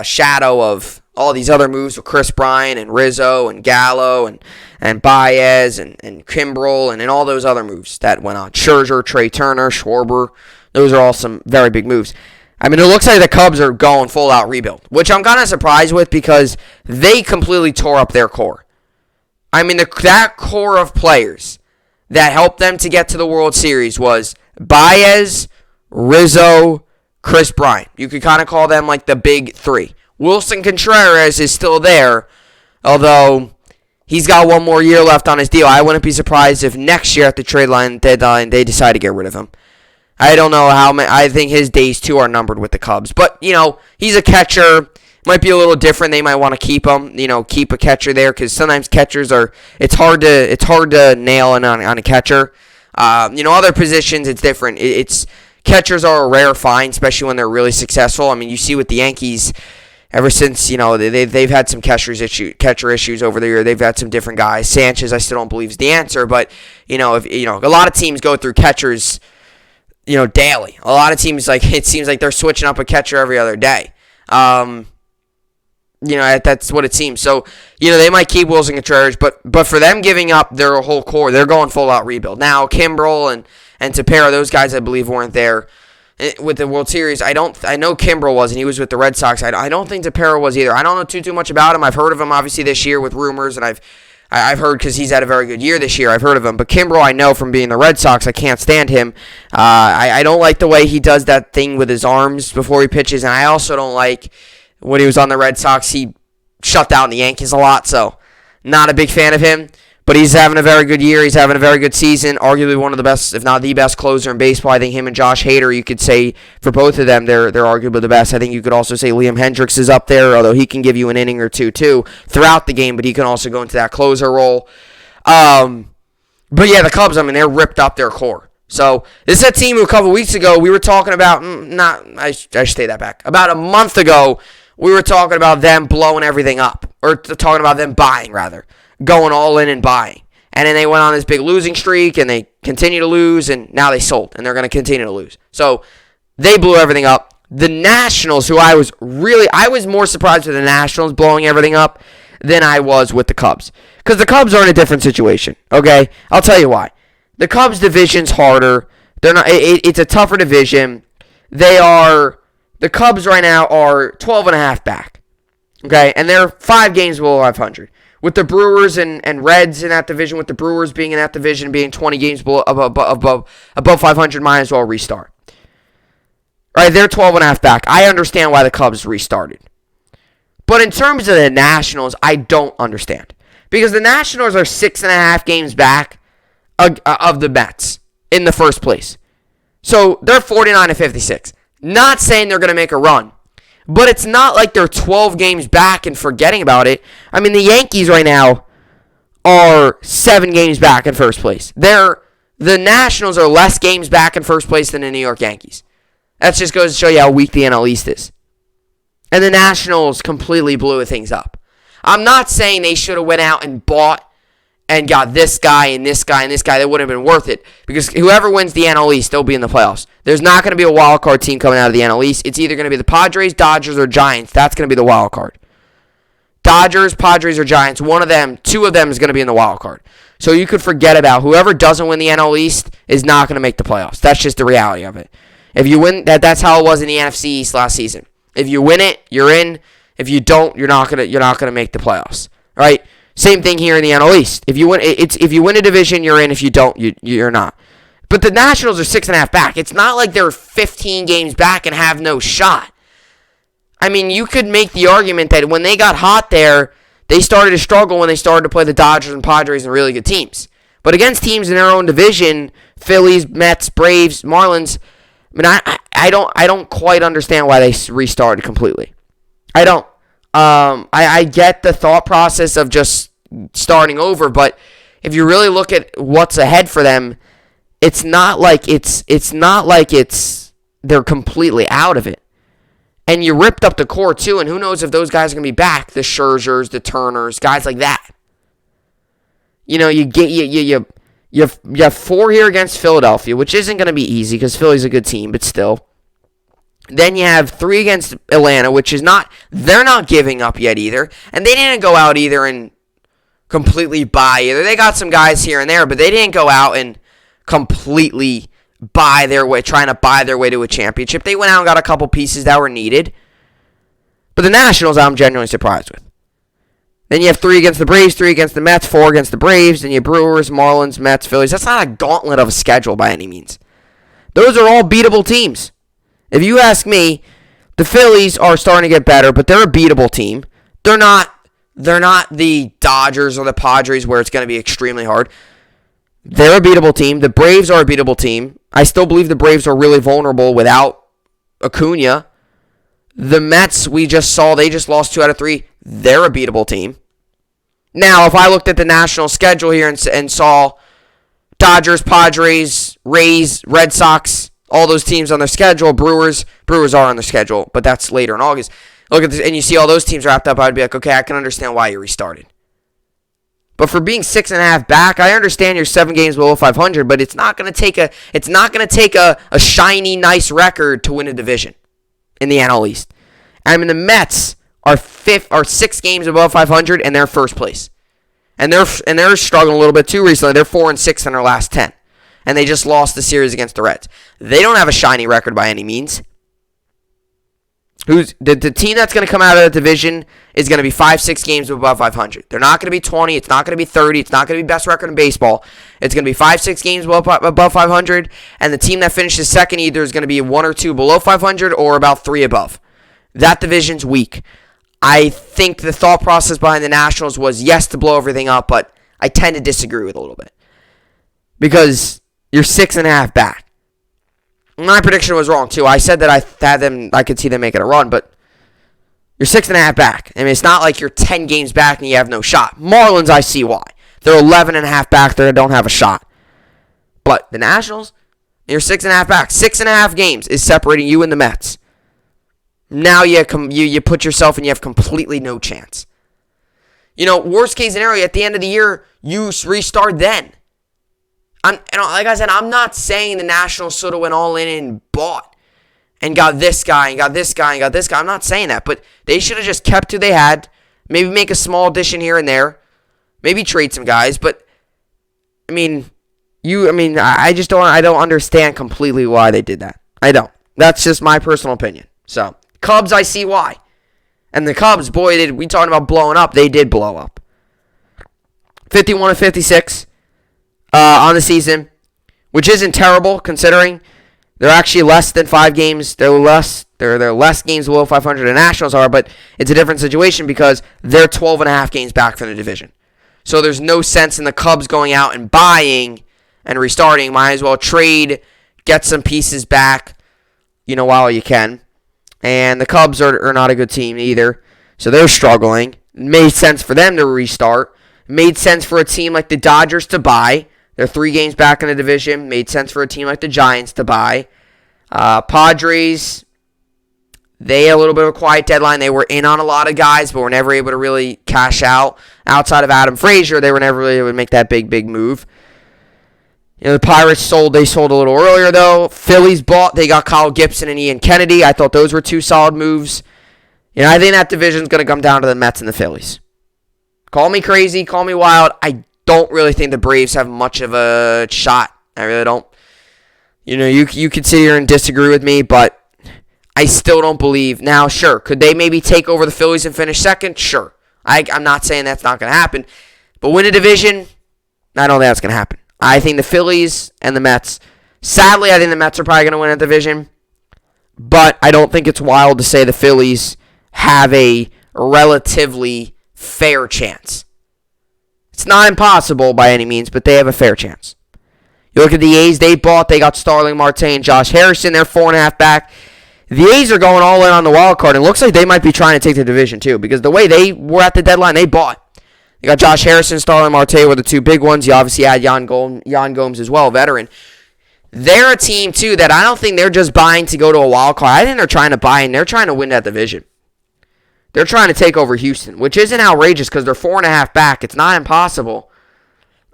shadow of all these other moves with Chris Bryant and Rizzo and Gallo and Baez and Kimbrell and all those other moves that went on. Scherzer, Trey Turner, Schwarber. Those are all some very big moves. It looks like the Cubs are going full-out rebuild, which I'm kind of surprised with because they completely tore up their core. That core of players that helped them to get to the World Series was Baez, Rizzo, Chris Bryant. You could kind of call them the big three. Wilson Contreras is still there, although he's got one more year left on his deal. I wouldn't be surprised if next year at the trade line deadline they decide to get rid of him. I don't know how many. I think his days too are numbered with the Cubs. But, he's a catcher. Might be a little different. They might want to keep him, keep a catcher there because sometimes catchers it's hard to nail in on a catcher. Other positions it's different. Catchers are a rare find, especially when they're really successful. You see with the Yankees, ever since they've had some catcher issues over the year. They've had some different guys. Sanchez, I still don't believe is the answer, but a lot of teams go through catchers, daily. A lot of teams it seems like they're switching up a catcher every other day. That's what it seems. So, they might keep Wilson Contreras, but for them giving up their whole core, they're going full out rebuild. Now, Kimbrell and Tepera, those guys I believe weren't there with the World Series. I know Kimbrel was, and he was with the Red Sox. I don't think DePera was either. I don't know too much about him. I've heard of him obviously this year with rumors, and I've heard because he's had a very good year this year. I've heard of him. But Kimbrel, I know from being the Red Sox, I can't stand him. I don't like the way he does that thing with his arms before he pitches, and I also don't like when he was on the Red Sox, he shut down the Yankees a lot, so not a big fan of him. But he's having a very good year. He's having a very good season. Arguably one of the best, if not the best, closer in baseball. I think him and Josh Hader, you could say for both of them, they're arguably the best. I think you could also say Liam Hendricks is up there, although he can give you an inning or two too throughout the game, but he can also go into that closer role. But yeah, the Cubs, I mean, they're ripped up their core. So this is a team who a couple weeks ago we were talking about, I should take that back. About a month ago, we were talking about them blowing everything up, or talking about them buying, rather. Going all in and buying. And then they went on this big losing streak, and they continue to lose, and now they sold, and they're going to continue to lose. So they blew everything up. The Nationals, who I was more surprised with the Nationals blowing everything up than I was with the Cubs. Because the Cubs are in a different situation, okay? I'll tell you why. The Cubs division's harder. It's a tougher division. The Cubs right now are 12.5 back, okay? And they're 5 games below 500. With the Brewers and Reds in that division, with the Brewers being in that division, being 20 games above 500, might as well restart. Right, they're 12.5 back. I understand why the Cubs restarted. But in terms of the Nationals, I don't understand. Because the Nationals are 6.5 games back of the Mets in the first place. So they're 49-56. Not saying they're going to make a run. But it's not like they're 12 games back and forgetting about it. I mean, the Yankees right now are 7 games back in first place. The Nationals are less games back in first place than the New York Yankees. That just goes to show you how weak the NL East is. And the Nationals completely blew things up. I'm not saying they should have went out and bought and got this guy and this guy and this guy. That wouldn't have been worth it. Because whoever wins the NL East, they'll be in the playoffs. There's not going to be a wild card team coming out of the NL East. It's either going to be the Padres, Dodgers, or Giants. That's going to be the wild card. Dodgers, Padres, or Giants. One of them, 2 of them is going to be in the wild card. So you could forget about whoever doesn't win the NL East is not going to make the playoffs. That's just the reality of it. If you win, that's how it was in the NFC East last season. If you win it, you're in. If you don't, you're not gonna make the playoffs. Right? Same thing here in the NL East. If you win a division, you're in. If you don't, you're not. But the Nationals are 6.5 back. It's not like they're 15 games back and have no shot. I mean, you could make the argument that when they got hot there, they started to struggle when they started to play the Dodgers and Padres and really good teams. But against teams in their own division, Phillies, Mets, Braves, Marlins, I mean, I don't quite understand why they restarted completely. I don't. I get the thought process of just starting over, but if you really look at what's ahead for them, it's not like they're completely out of it. And you ripped up the core too, and who knows if those guys are gonna be back? The Scherzers, the Turners, guys like that. You know, you have 4 here against Philadelphia, which isn't gonna be easy because Philly's a good team, but still. Then you have 3 against Atlanta, which is not, they're not giving up yet either. And they didn't go out either and completely buy either. They got some guys here and there, but they didn't go out and completely trying to buy their way to a championship. They went out and got a couple pieces that were needed. But the Nationals, I'm genuinely surprised with. Then you have 3 against the Braves, 3 against the Mets, 4 against the Braves. Then you have Brewers, Marlins, Mets, Phillies. That's not a gauntlet of a schedule by any means. Those are all beatable teams. If you ask me, the Phillies are starting to get better, but they're a beatable team. They're not the Dodgers or the Padres where it's going to be extremely hard. They're a beatable team. The Braves are a beatable team. I still believe the Braves are really vulnerable without Acuna. The Mets, we just saw, they just lost 2 out of 3. They're a beatable team. Now, if I looked at the national schedule here and saw Dodgers, Padres, Rays, Red Sox, all those teams on their schedule, Brewers are on their schedule, but that's later in August. Look at this, and you see all those teams wrapped up, I'd be like, okay, I can understand why you restarted. But for being 6.5 back, I understand you're 7 games below 500, but it's not going to take a shiny, nice record to win a division in the NL East. I mean, the Mets are 6 games above 500, and they're first place, and they're struggling a little bit too recently. They're 4-6 in their last 10, and they just lost the series against the Reds. They don't have a shiny record by any means. The team that's going to come out of the division is going to be 5-6 games above 500. They're not going to be 20. It's not going to be 30. It's not going to be best record in baseball. It's going to be 5-6 games above 500, and the team that finishes second either is going to be 1 or 2 below 500 or about 3 above. That division's weak. I think the thought process behind the Nationals was yes to blow everything up, but I tend to disagree with it a little bit because you're 6.5 back. My prediction was wrong, too. I said that I could see them making a run, but you're 6.5 back. I mean, it's not like you're 10 games back and you have no shot. Marlins, I see why. They're 11.5 back. They don't have a shot. But the Nationals, you're 6.5 back. 6.5 games is separating you and the Mets. Now you put yourself and you have completely no chance. Worst case scenario, at the end of the year, you restart then. Like I said, I'm not saying the Nationals sort of went all in and bought and got this guy and got this guy and got this guy. I'm not saying that, but they should have just kept who they had. Maybe make a small addition here and there. Maybe trade some guys, but I don't understand completely why they did that. I don't. That's just my personal opinion. So, Cubs, I see why. And the Cubs, boy, we talking about blowing up. They did blow up. 51-56. On the season, which isn't terrible considering they're actually less than 5 games. They're less games below 500 the Nationals are, but it's a different situation because they're 12.5 games back from the division. So there's no sense in the Cubs going out and buying and restarting. Might as well trade, get some pieces back, while you can. And the Cubs are not a good team either, so they're struggling. It made sense for them to restart. It made sense for a team like the Dodgers to buy. They're 3 games back in the division. Made sense for a team like the Giants to buy. Padres, they had a little bit of a quiet deadline. They were in on a lot of guys, but were never able to really cash out. Outside of Adam Frazier, they were never really able to make that big move. The Pirates sold a little earlier, though. Phillies bought. They got Kyle Gibson and Ian Kennedy. I thought those were 2 solid moves. I think that division's going to come down to the Mets and the Phillies. Call me crazy. Call me wild. I don't really think the Braves have much of a shot. I really don't. You could sit here and disagree with me, but I still don't believe. Now, sure, could they maybe take over the Phillies and finish second? Sure. I'm not saying that's not going to happen. But win a division, I don't think that's going to happen. I think the Phillies and the Mets, sadly, I think the Mets are probably going to win a division, but I don't think it's wild to say the Phillies have a relatively fair chance. It's not impossible by any means, but they have a fair chance. You look at the A's, they got Starling Marte and Josh Harrison. They're 4.5 back. The A's are going all in on the wild card, and it looks like they might be trying to take the division too, because the way they were at the deadline, they bought. They got Josh Harrison, Starling Marte were the 2 big ones. You obviously had Yan Gomes as well, veteran. They're a team too that I don't think they're just buying to go to a wild card. I think they're trying to buy and they're trying to win that division. They're trying to take over Houston, which isn't outrageous because they're 4.5 back. It's not impossible.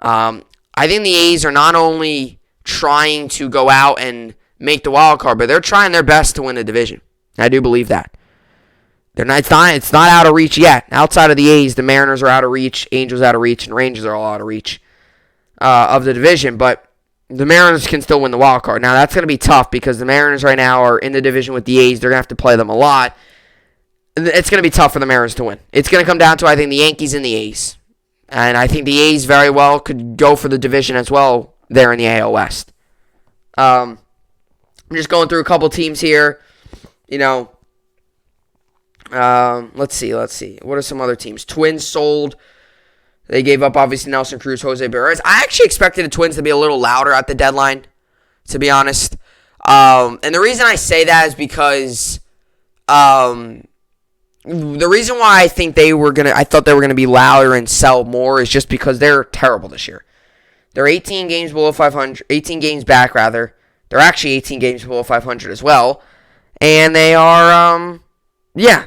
I think the A's are not only trying to go out and make the wild card, but they're trying their best to win the division. I do believe that. It's not out of reach yet. Outside of the A's, the Mariners are out of reach, Angels out of reach, and Rangers are all out of reach of the division. But the Mariners can still win the wild card. Now, that's going to be tough because the Mariners right now are in the division with the A's. They're going to have to play them a lot. It's going to be tough for the Mariners to win. It's going to come down to, I think, the Yankees and the A's. And I think the A's very well could go for the division as well there in the AL West. I'm just going through a couple teams here. Let's see. What are some other teams? Twins sold. They gave up, obviously, Nelson Cruz, Jose Barrez. I actually expected the Twins to be a little louder at the deadline, to be honest. And the reason I say that is because the reason why I think I thought they were gonna be louder and sell more is just because they're terrible this year. They're 18 games below 500, 18 games back rather. They're actually 18 games below 500 as well, and they are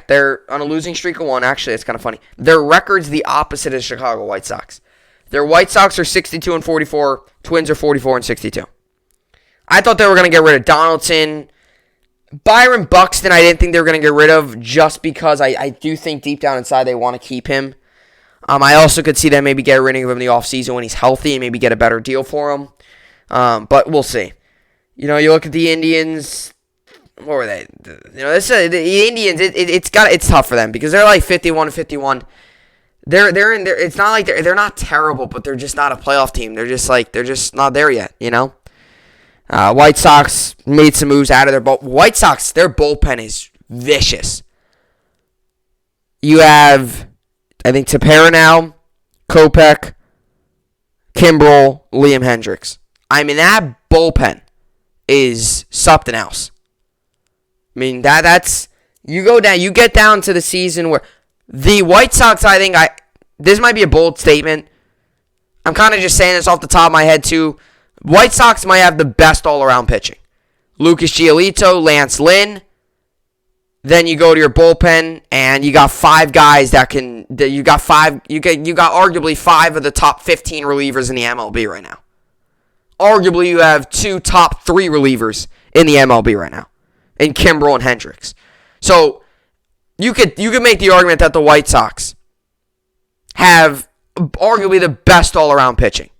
they're on a losing streak of 1. Actually, it's kind of funny. Their record's the opposite of Chicago White Sox. Their White Sox are 62-44. Twins are 44-62. I thought they were gonna get rid of Donaldson. Byron Buxton, I didn't think they were going to get rid of just because I do think deep down inside they want to keep him. I also could see them maybe get rid of him in the offseason when he's healthy and maybe get a better deal for him. But we'll see. You look at the Indians. What were they? The Indians. It's tough for them because they're like 51-51. They're in there. It's not like they're not terrible, but they're just not a playoff team. They're just not there yet. White Sox made some moves out of their White Sox. Their bullpen is vicious. You have, I think, Tepera now, Kopech, Kimbrel, Liam Hendricks. I mean, that bullpen is something else. I mean, that's you go down. You get down to the season where the White Sox, I think, this might be a bold statement. I'm kind of just saying this off the top of my head, too. White Sox might have the best all-around pitching. Lucas Giolito, Lance Lynn. Then you go to your bullpen, and you got five guys you got arguably five of the top 15 relievers in the MLB right now. Arguably, you have two top 3 relievers in the MLB right now, in Kimbrel and Hendricks. So you could make the argument that the White Sox have arguably the best all-around pitching.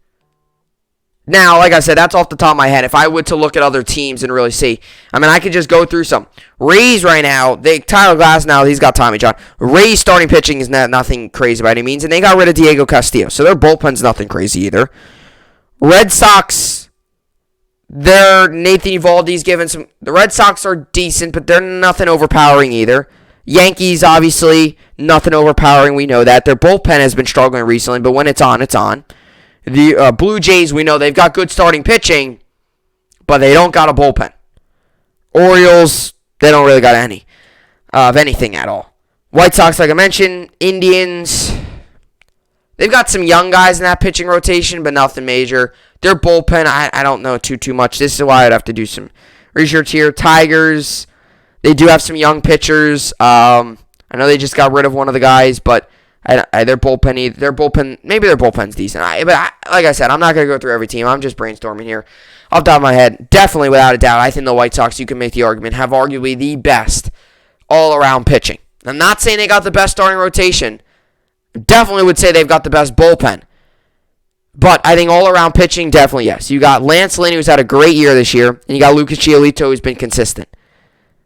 Now, like I said, that's off the top of my head. If I were to look at other teams and really see, I mean, I could just go through some. Rays right now, Tyler Glass now, he's got Tommy John. Rays starting pitching is nothing crazy by any means, and they got rid of Diego Castillo, so their bullpen's nothing crazy either. Red Sox, Nathan Eovaldi's given some. The Red Sox are decent, but they're nothing overpowering either. Yankees, obviously, nothing overpowering. We know that. Their bullpen has been struggling recently, but when it's on, it's on. The Blue Jays, we know they've got good starting pitching, but they don't got a bullpen. Orioles, they don't really got any of anything at all. White Sox, like I mentioned. Indians, they've got some young guys in that pitching rotation, but nothing major. Their bullpen, I don't know too much. This is why I'd have to do some research here. Tigers, they do have some young pitchers. I know they just got rid of one of the guys, but their bullpen, maybe their bullpen's decent. Like I said, I'm not going to go through every team. I'm just brainstorming here. Off the top of my head, definitely without a doubt, I think the White Sox, you can make the argument, have arguably the best all-around pitching. I'm not saying they got the best starting rotation. Definitely would say they've got the best bullpen. But I think all-around pitching, definitely yes. You got Lance Lynn, who's had a great year this year, and you got Lucas Giolito, who's been consistent.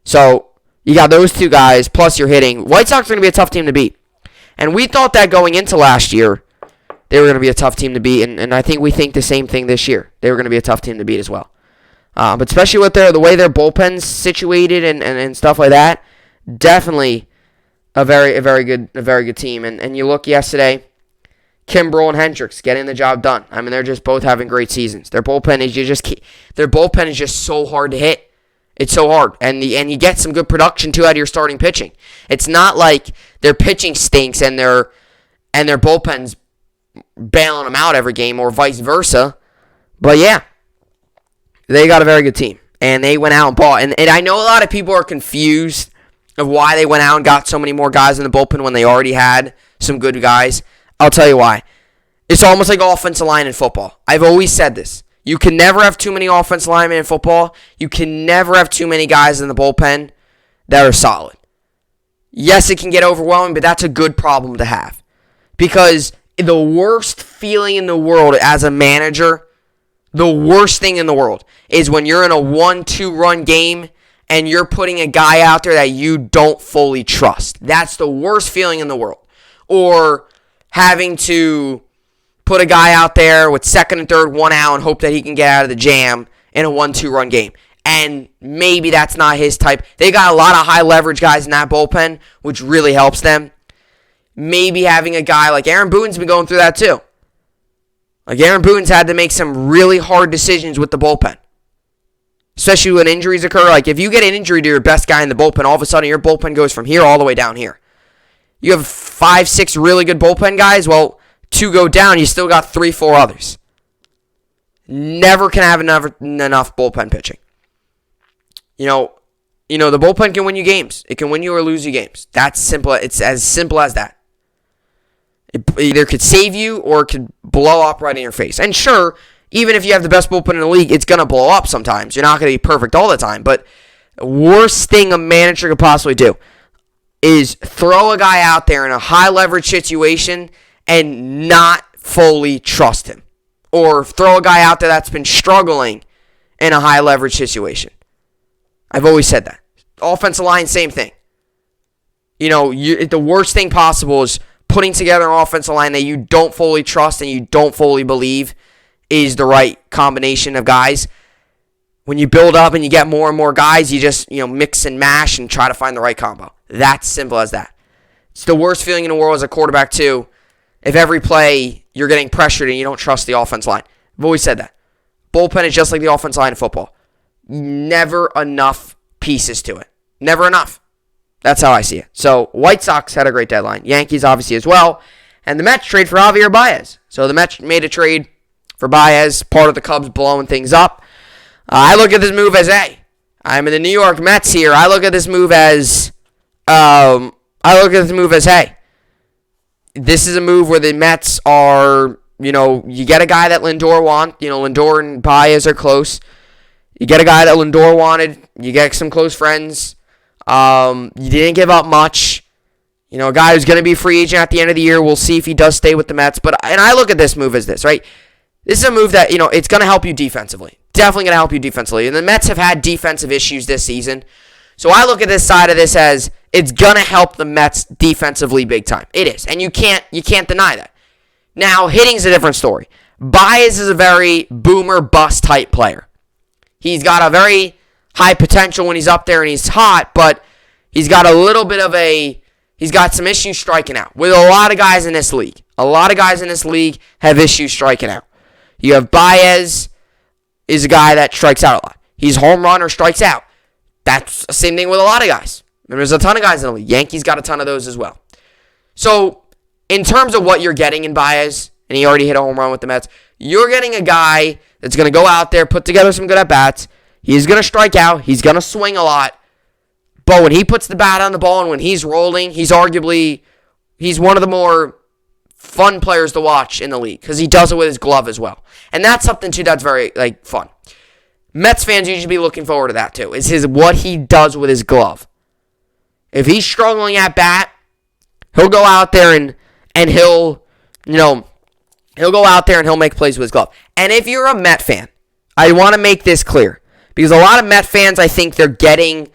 So you got those two guys, plus you're hitting. White Sox are going to be a tough team to beat. And we thought that going into last year, they were going to be a tough team to beat, and I think we think the same thing this year. They were going to be a tough team to beat as well. But especially with the way their bullpen's situated and stuff like that, definitely a very good team. And you look yesterday, Kimbrel and Hendricks getting the job done. I mean, they're just both having great seasons. Their bullpen is just so hard to hit. It's so hard, and you get some good production too out of your starting pitching. It's not like their pitching stinks and their bullpen's bailing them out every game, or vice versa. But yeah, they got a very good team, and they went out and bought. And I know a lot of people are confused of why they went out and got so many more guys in the bullpen when they already had some good guys. I'll tell you why. It's almost like offensive line in football. I've always said this. You can never have too many offensive linemen in football. You can never have too many guys in the bullpen that are solid. Yes, it can get overwhelming, but that's a good problem to have. Because the worst feeling in the world as a manager, the worst thing in the world, is when you're in a 1-2 run game and you're putting a guy out there that you don't fully trust. That's the worst feeling in the world. Or having to put a guy out there with second and third, 1 out, and hope that he can get out of the jam in a 1-2 run game. And maybe that's not his type. They got a lot of high leverage guys in that bullpen, which really helps them. Maybe having a guy like Aaron Boone's been going through that too. Like Aaron Boone's had to make some really hard decisions with the bullpen. Especially when injuries occur. Like if you get an injury to your best guy in the bullpen, all of a sudden your bullpen goes from here all the way down here. You have 5-6 really good bullpen guys. Well, 2 go down, you still got 3-4 others. Never can have enough bullpen pitching. The bullpen can win you games. It can win you or lose you games. That's simple. It's as simple as that. It either could save you or it could blow up right in your face. And sure, even if you have the best bullpen in the league, it's going to blow up sometimes. You're not going to be perfect all the time. But worst thing a manager could possibly do is throw a guy out there in a high leverage situation and not fully trust him. or throw a guy out there that's been struggling in a high leverage situation. I've always said that. Offensive line, same thing. The worst thing possible is putting together an offensive line that you don't fully trust and you don't fully believe is the right combination of guys. When you build up and you get more and more guys, you just mix and mash and try to find the right combo. That's simple as that. It's the worst feeling in the world as a quarterback too, if every play you're getting pressured and you don't trust the offense line. I've always said that. Bullpen is just like the offense line in football. Never enough pieces to it. Never enough. That's how I see it. So, White Sox had a great deadline. Yankees obviously as well. And the Mets trade for Javier Baez. So, the Mets made a trade for Baez, part of the Cubs blowing things up. I look at this move as I'm in the New York Mets here. I look at this move as hey, this is a move where the Mets are, you get a guy that Lindor wants. Lindor and Baez are close. You get a guy that Lindor wanted. You get some close friends. You didn't give up much. A guy who's going to be a free agent at the end of the year. We'll see if he does stay with the Mets. And I look at this move as this, right? This is a move that, it's going to help you defensively. Definitely going to help you defensively. And the Mets have had defensive issues this season. So I look at this side of this as it's going to help the Mets defensively big time. It is. And you can't deny that. Now, hitting's a different story. Baez is a very boomer bust type player. He's got a very high potential when he's up there and he's hot, but he's got he's got some issues striking out with a lot of guys in this league. A lot of guys in this league have issues striking out. You have Baez is a guy that strikes out a lot. He's home run or strikes out. That's the same thing with a lot of guys. There's a ton of guys in the league. Yankees got a ton of those as well. So, in terms of what you're getting in Baez, and he already hit a home run with the Mets, you're getting a guy that's going to go out there, put together some good at-bats. He's going to strike out. He's going to swing a lot. But when he puts the bat on the ball and when he's rolling, he's one of the more fun players to watch in the league because he does it with his glove as well. And that's something, too, that's very fun. Mets fans usually be looking forward to that, too, is what he does with his glove. If he's struggling at bat, he'll go out there and he'll go out there and he'll make plays with his glove. And if you're a Met fan, I want to make this clear. Because a lot of Met fans, I think they're getting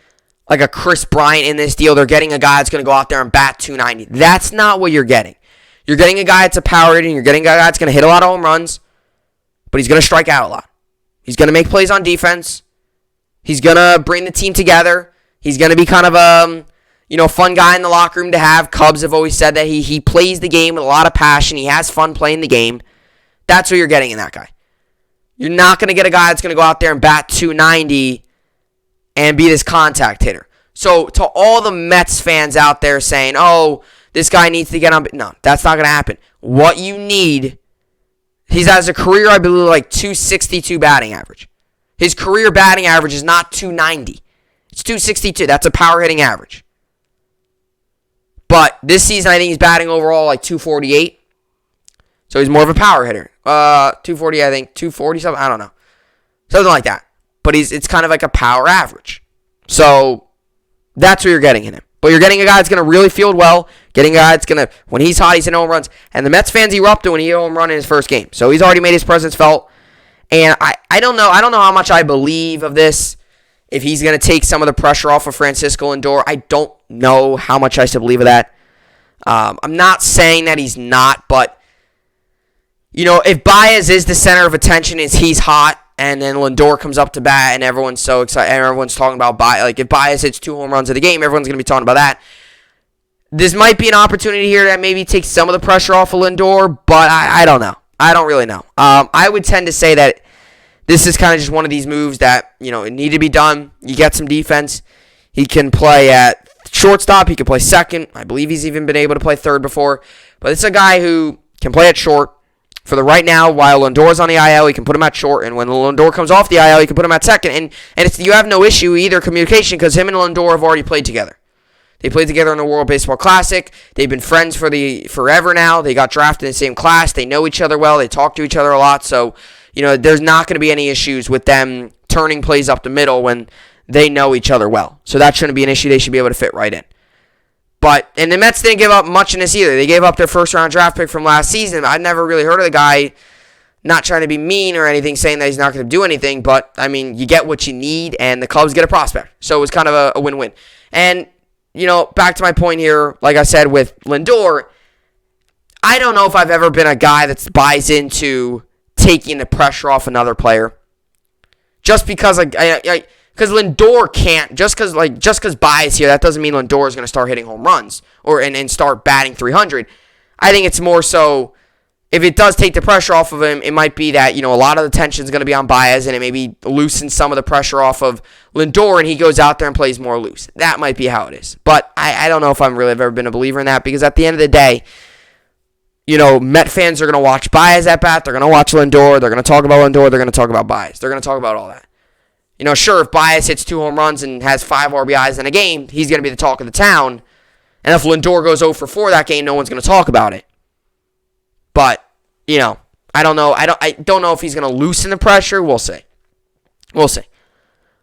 like a Chris Bryant in this deal. They're getting a guy that's going to go out there and bat 290. That's not what you're getting. You're getting a guy that's a power hitter. You're getting a guy that's going to hit a lot of home runs. But he's going to strike out a lot. He's going to make plays on defense. He's going to bring the team together. He's going to be kind of a fun guy in the locker room to have. Cubs have always said that he plays the game with a lot of passion. He has fun playing the game. That's what you're getting in that guy. You're not going to get a guy that's going to go out there and bat 290 and be this contact hitter. So to all the Mets fans out there saying, oh, this guy needs to get on. No, that's not going to happen. What you need, he has a career, I believe, 262 batting average. His career batting average is not 290. It's 262. That's a power hitting average. But this season, I think he's batting overall 248. So he's more of a power hitter. 240, I think. 240 something. I don't know. Something like that. But it's kind of like a power average. So that's what you're getting in him. But you're getting a guy that's going to really field well. Getting a guy that's going to, when he's hot, he's hitting home runs. And the Mets fans erupted when he hit a home run in his first game. So he's already made his presence felt. And I don't know. I don't know how much I believe of this. If he's going to take some of the pressure off of Francisco Lindor, I don't know how much I still believe of that. I'm not saying that he's not, but if Baez is the center of attention, is he's hot, and then Lindor comes up to bat, and everyone's so excited, and everyone's talking about Baez. If Baez hits 2 home runs in the game, everyone's going to be talking about that. This might be an opportunity here that maybe takes some of the pressure off of Lindor, but I don't know. I don't really know. I would tend to say that this is kind of just one of these moves that, it need to be done. You get some defense. He can play at shortstop. He can play second. I believe he's even been able to play third before. But it's a guy who can play at short. For the right now, while Lindor's on the IL, he can put him at short. And when Lindor comes off the IL, he can put him at second. And you have no issue either communication because him and Lindor have already played together. They played together in the World Baseball Classic. They've been friends forever now. They got drafted in the same class. They know each other well. They talk to each other a lot. So, there's not going to be any issues with them turning plays up the middle when they know each other well. So that shouldn't be an issue. They should be able to fit right in. And the Mets didn't give up much in this either. They gave up their first-round draft pick from last season. I'd never really heard of the guy. Not trying to be mean or anything, saying that he's not going to do anything, but, I mean, you get what you need, and the Cubs get a prospect. So it was kind of a win-win. And, back to my point here, like I said, with Lindor, I don't know if I've ever been a guy that buys into taking the pressure off another player. Just because, because Lindor can't, just because Baez here, that doesn't mean Lindor is going to start hitting home runs and start batting 300. I think it's more so, if it does take the pressure off of him, it might be that, a lot of the tension is going to be on Baez, and it maybe loosens some of the pressure off of Lindor, and he goes out there and plays more loose. That might be how it is. But I don't know if I've ever been a believer in that, because at the end of the day, Met fans are going to watch Baez at bat. They're going to watch Lindor. They're going to talk about Lindor. They're going to talk about Baez. They're going to talk about all that. Sure, if Baez hits 2 home runs and has 5 RBIs in a game, he's going to be the talk of the town. And if Lindor goes 0 for 4 that game, no one's going to talk about it. But, I don't know. I don't know if he's going to loosen the pressure. We'll see.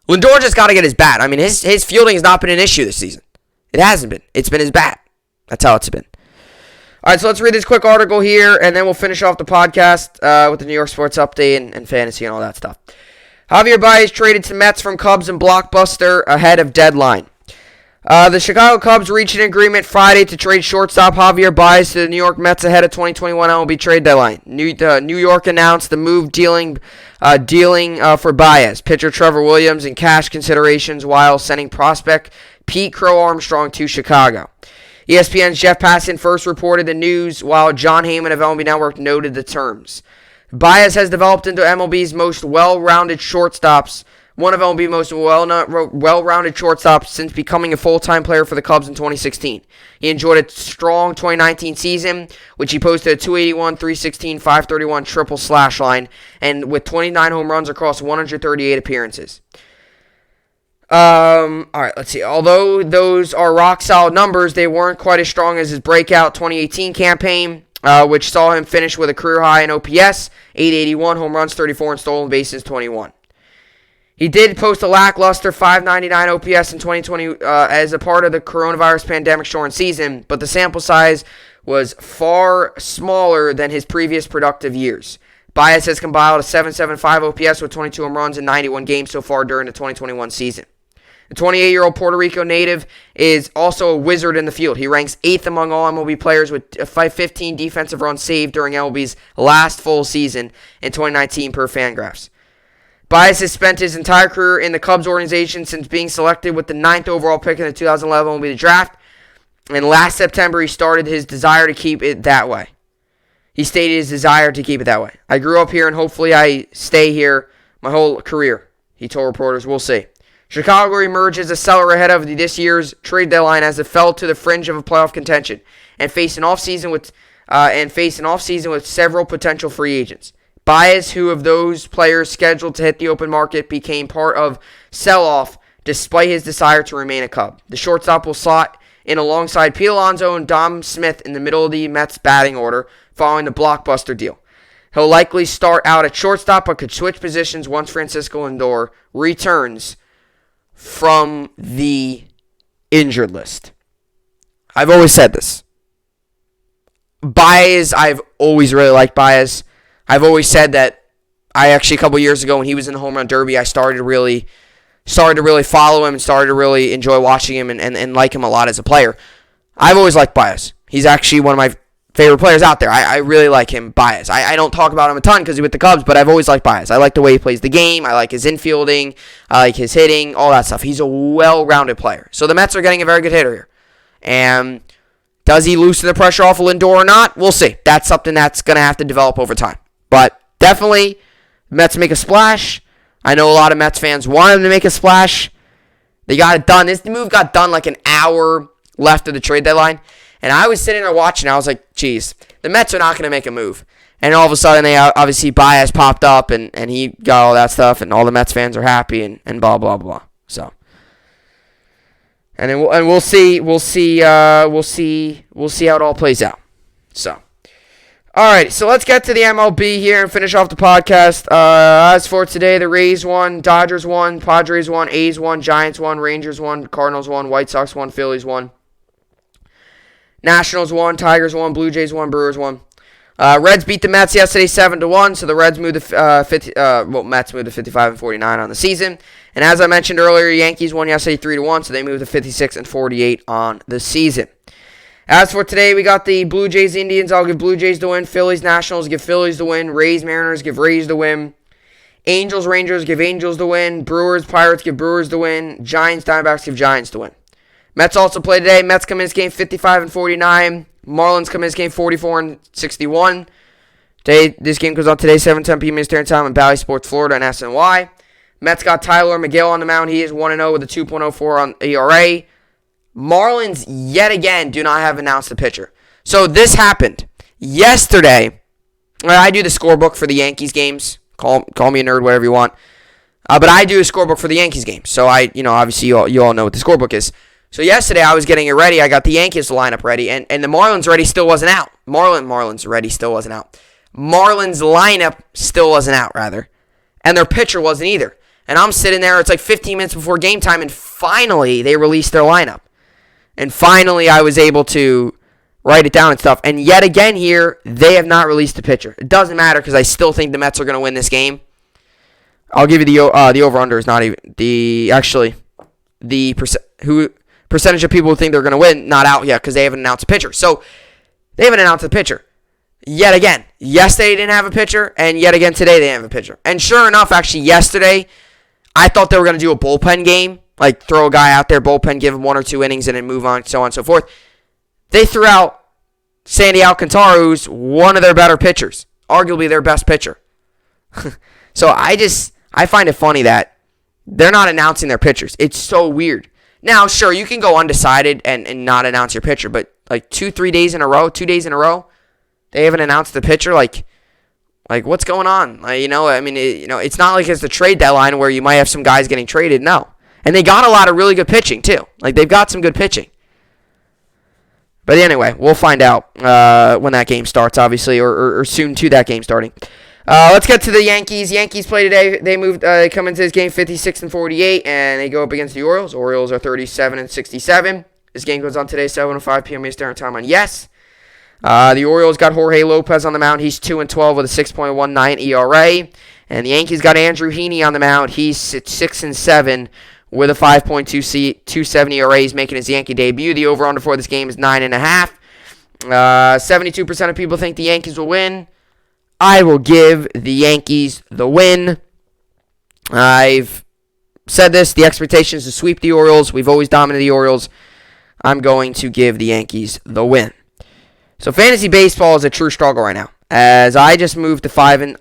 Lindor just got to get his bat. I mean, his fielding has not been an issue this season. It hasn't been. It's been his bat. That's how it's been. All right, so let's read this quick article here, and then we'll finish off the podcast with the New York sports update and fantasy and all that stuff. Javier Baez traded to Mets from Cubs and Blockbuster ahead of deadline. The Chicago Cubs reached an agreement Friday to trade shortstop Javier Baez to the New York Mets ahead of 2021 MLB trade deadline. New York announced the move dealing for Baez, pitcher Trevor Williams, and cash considerations while sending prospect Pete Crow Armstrong to Chicago. ESPN's Jeff Passan first reported the news, while John Heyman of MLB Network noted the terms. Baez has developed into MLB's most well-rounded shortstops, one of MLB's most well-rounded shortstops since becoming a full-time player for the Cubs in 2016. He enjoyed a strong 2019 season, which he posted a 281, 316, 531 triple slash line, and with 29 home runs across 138 appearances. All right, let's see. Although those are rock-solid numbers, they weren't quite as strong as his breakout 2018 campaign, which saw him finish with a career high in OPS, 881, home runs 34, and stolen bases 21. He did post a lackluster 599 OPS in 2020 as a part of the coronavirus pandemic-shortened season, but the sample size was far smaller than his previous productive years. Baez has compiled a 775 OPS with 22 home runs in 91 games so far during the 2021 season. The 28-year-old Puerto Rico native is also a wizard in the field. He ranks 8th among all MLB players with 15 defensive runs saved during MLB's last full season in 2019 per Fangraphs. Baez has spent his entire career in the Cubs organization since being selected with the 9th overall pick in the 2011 MLB draft, and last September he started his desire to keep it that way. He stated his desire to keep it that way. I grew up here and hopefully I stay here my whole career, he told reporters. We'll see. Chicago emerged as a seller ahead of this year's trade deadline as it fell to the fringe of a playoff contention and faced an offseason with several potential free agents. Baez, who of those players scheduled to hit the open market, became part of sell-off despite his desire to remain a Cub. The shortstop will slot in alongside Pete Alonso and Dom Smith in the middle of the Mets batting order following the Blockbuster deal. He'll likely start out at shortstop but could switch positions once Francisco Lindor returns from the injured list. I've always said this. Baez, I've always really liked Baez. I've always said that a couple years ago when he was in the home run derby, I started to really follow him and started to really enjoy watching him and like him a lot as a player. I've always liked Baez. He's actually one of my favorite players out there. I really like him, Baez. I don't talk about him a ton because he's with the Cubs, but I've always liked Baez. I like the way he plays the game. I like his infielding. I like his hitting, all that stuff. He's a well-rounded player. So the Mets are getting a very good hitter here. And does he loosen the pressure off of Lindor or not? We'll see. That's something that's going to have to develop over time. But definitely, the Mets make a splash. I know a lot of Mets fans wanted them to make a splash. They got it done. This move got done like an hour left of the trade deadline. And I was sitting there watching. I was like, geez, the Mets are not going to make a move. And all of a sudden, they obviously Baez popped up, and he got all that stuff, and all the Mets fans are happy, and blah, blah, blah. So, we'll see how it all plays out. So, all right, so let's get to the MLB here and finish off the podcast. As for today, the Rays won, Dodgers won, Padres won, A's won, Giants won, Rangers won, Cardinals won, White Sox won, Phillies won. Nationals won, Tigers won, Blue Jays won, Brewers won. Reds beat the Mets yesterday 7-1, so the Reds moved to Mets moved to 55-49 on the season. And as I mentioned earlier, Yankees won yesterday 3-1, so they moved to 56-48 on the season. As for today, we got the Blue Jays, Indians. I'll give Blue Jays the win. Phillies, Nationals, give Phillies the win. Rays, Mariners, give Rays the win. Angels, Rangers, give Angels the win. Brewers, Pirates, give Brewers the win. Giants, Diamondbacks, give Giants the win. Mets also play today. Mets come in this game 55-49. Marlins come in this game 44-61. This game goes on today, 7:10 p.m. Eastern Time in Bally Sports, Florida, and SNY. Mets got Tyler McGill on the mound. He is 1-0 with a 2.04 on ERA. Marlins, yet again, do not have announced a pitcher. So this happened yesterday. I do the scorebook for the Yankees games. Call me a nerd, whatever you want. But I do a scorebook for the Yankees games. So obviously you all know what the scorebook is. So yesterday I was getting it ready. I got the Yankees lineup ready, and the Marlins ready still wasn't out. Marlins ready still wasn't out. Marlins lineup still wasn't out, rather. And their pitcher wasn't either. And I'm sitting there, it's like 15 minutes before game time, and finally they released their lineup. And finally I was able to write it down and stuff. And yet again here, they have not released the pitcher. It doesn't matter because I still think the Mets are going to win this game. I'll give you the over-under is not even, percentage of people who think they're going to win, not out yet because they haven't announced a pitcher. So, they haven't announced a pitcher. Yet again. Yesterday they didn't have a pitcher, and yet again today they didn't have a pitcher. And sure enough, actually yesterday, I thought they were going to do a bullpen game. Like, throw a guy out there, bullpen, give him 1 or 2 innings, and then move on, so on and so forth. They threw out Sandy Alcantara, who's one of their better pitchers. Arguably their best pitcher. So, I find it funny that they're not announcing their pitchers. It's so weird. Now, sure, you can go undecided and not announce your pitcher, but like 2 days in a row, they haven't announced the pitcher. Like what's going on? It's not like it's the trade deadline where you might have some guys getting traded. No, and they got a lot of really good pitching too. Like they've got some good pitching. But anyway, we'll find out when that game starts, obviously, or soon to that game starting. Let's get to the Yankees. Yankees play today. They come into this game 56-48, and they go up against the Orioles. Orioles are 37-67. This game goes on today, 7:05 p.m. Eastern Time on Yes. The Orioles got Jorge Lopez on the mound. He's 2-12 with a 6.19 ERA. And the Yankees got Andrew Heaney on the mound. He's 6-7 with a 5.27 ERA. He's making his Yankee debut. The over-under for this game is 9.5. 72% of people think the Yankees will win. I will give the Yankees the win. I've said this. The expectation is to sweep the Orioles. We've always dominated the Orioles. I'm going to give the Yankees the win. So fantasy baseball is a true struggle right now, as I've just moved to 500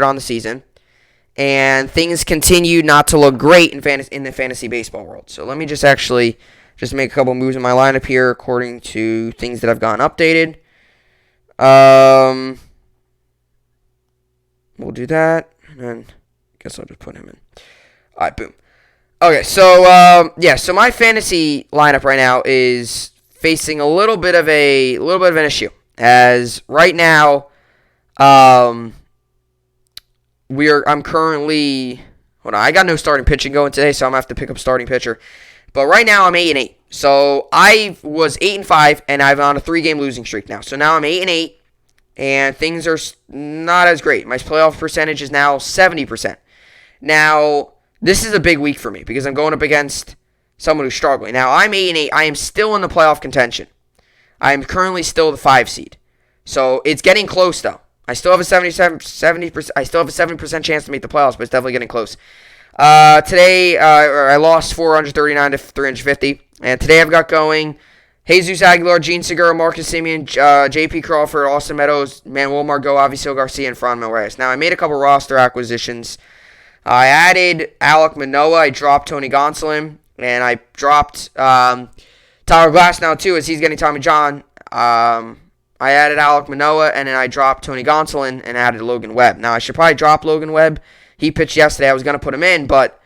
on the season, and things continue not to look great in the fantasy baseball world. So let me just make a couple moves in my lineup here according to things that I've gotten updated. We'll do that, and then I guess I'll just put him in. All right, boom. Okay, so so my fantasy lineup right now is facing a little bit of an issue, as right now, I'm currently, I got no starting pitching going today, so I'm gonna have to pick up starting pitcher. But right now I'm 8-8. So I was 8-5, and I'm on a 3-game losing streak now. So now I'm 8-8. And things are not as great. My playoff percentage is now 70%. Now, this is a big week for me because I'm going up against someone who's struggling. Now, I'm 8-8. I am still in the playoff contention. I am currently still the 5 seed. So, it's getting close, though. I still have a 70%. I still have a 7% chance to make the playoffs, but it's definitely getting close. Today, I lost 439 to 350. And today I've got going Jesus Aguilar, Gene Segura, Marcus Semien, J.P. Crawford, Austin Meadows, Manuel Margot, Avisail Garcia, and Franmil Reyes. Now, I made a couple roster acquisitions. I added Alek Manoah. I dropped Tony Gonsolin. And I dropped Tyler Glasnow, too, as he's getting Tommy John. I added Alek Manoah, and then I dropped Tony Gonsolin and added Logan Webb. Now, I should probably drop Logan Webb. He pitched yesterday. I was going to put him in, but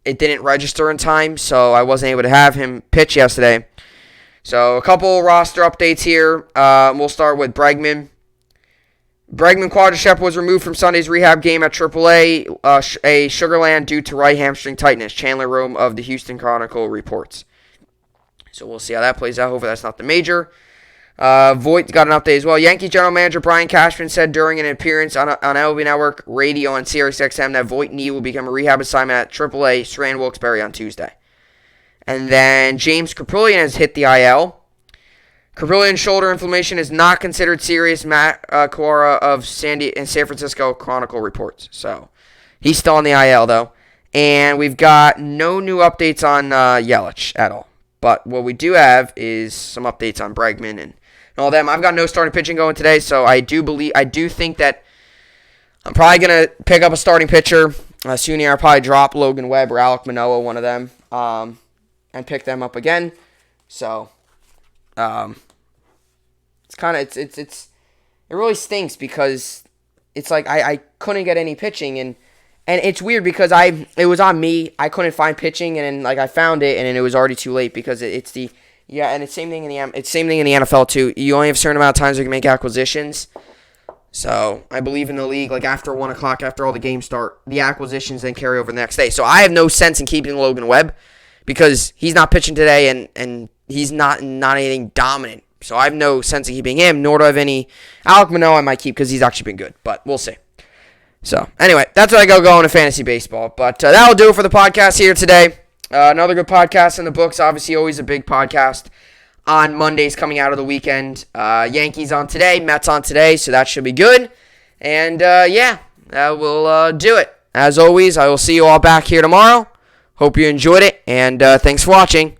it didn't register in time, so I wasn't able to have him pitch yesterday. So, a couple roster updates here. We'll start with Bregman. Bregman Quadricep was removed from Sunday's rehab game at AAA, a Sugarland, due to right hamstring tightness. Chandler Rome of the Houston Chronicle reports. So, we'll see how that plays out. Hopefully, that's not the major. Voit got an update as well. Yankees general manager Brian Cashman said during an appearance on MLB Network Radio on SiriusXM that Voit knee will become a rehab assignment at AAA Strand Wilkes-Barre on Tuesday. And then James Kripalian has hit the IL. Kripalian's shoulder inflammation is not considered serious, Matt Kawara of San Francisco Chronicle reports. So he's still on the IL, though. And we've got no new updates on Yelich at all. But what we do have is some updates on Bregman and all them. I've got no starting pitching going today, so I do think that I'm probably going to pick up a starting pitcher. Soon here I'll probably drop Logan Webb or Alek Manoah, one of them, and pick them up again. So it's kind of it really stinks because it's like I couldn't get any pitching and it's weird because it was on me. I couldn't find pitching and then like I found it and then it was already too late because and it's same thing in the NFL too. You only have a certain amount of times you can make acquisitions. So I believe in the league, like after 1 o'clock, after all the games start, the acquisitions then carry over the next day. So I have no sense in keeping Logan Webb because he's not pitching today and he's not anything dominant. So I have no sense in keeping him, nor do I have any. Alek Manoah I might keep because he's actually been good, but we'll see. So anyway, that's what I got going in fantasy baseball. But that'll do it for the podcast here today. Another good podcast in the books. Obviously, always a big podcast on Mondays coming out of the weekend. Yankees on today, Mets on today, so that should be good. And we'll do it. As always, I will see you all back here tomorrow. Hope you enjoyed it, and thanks for watching.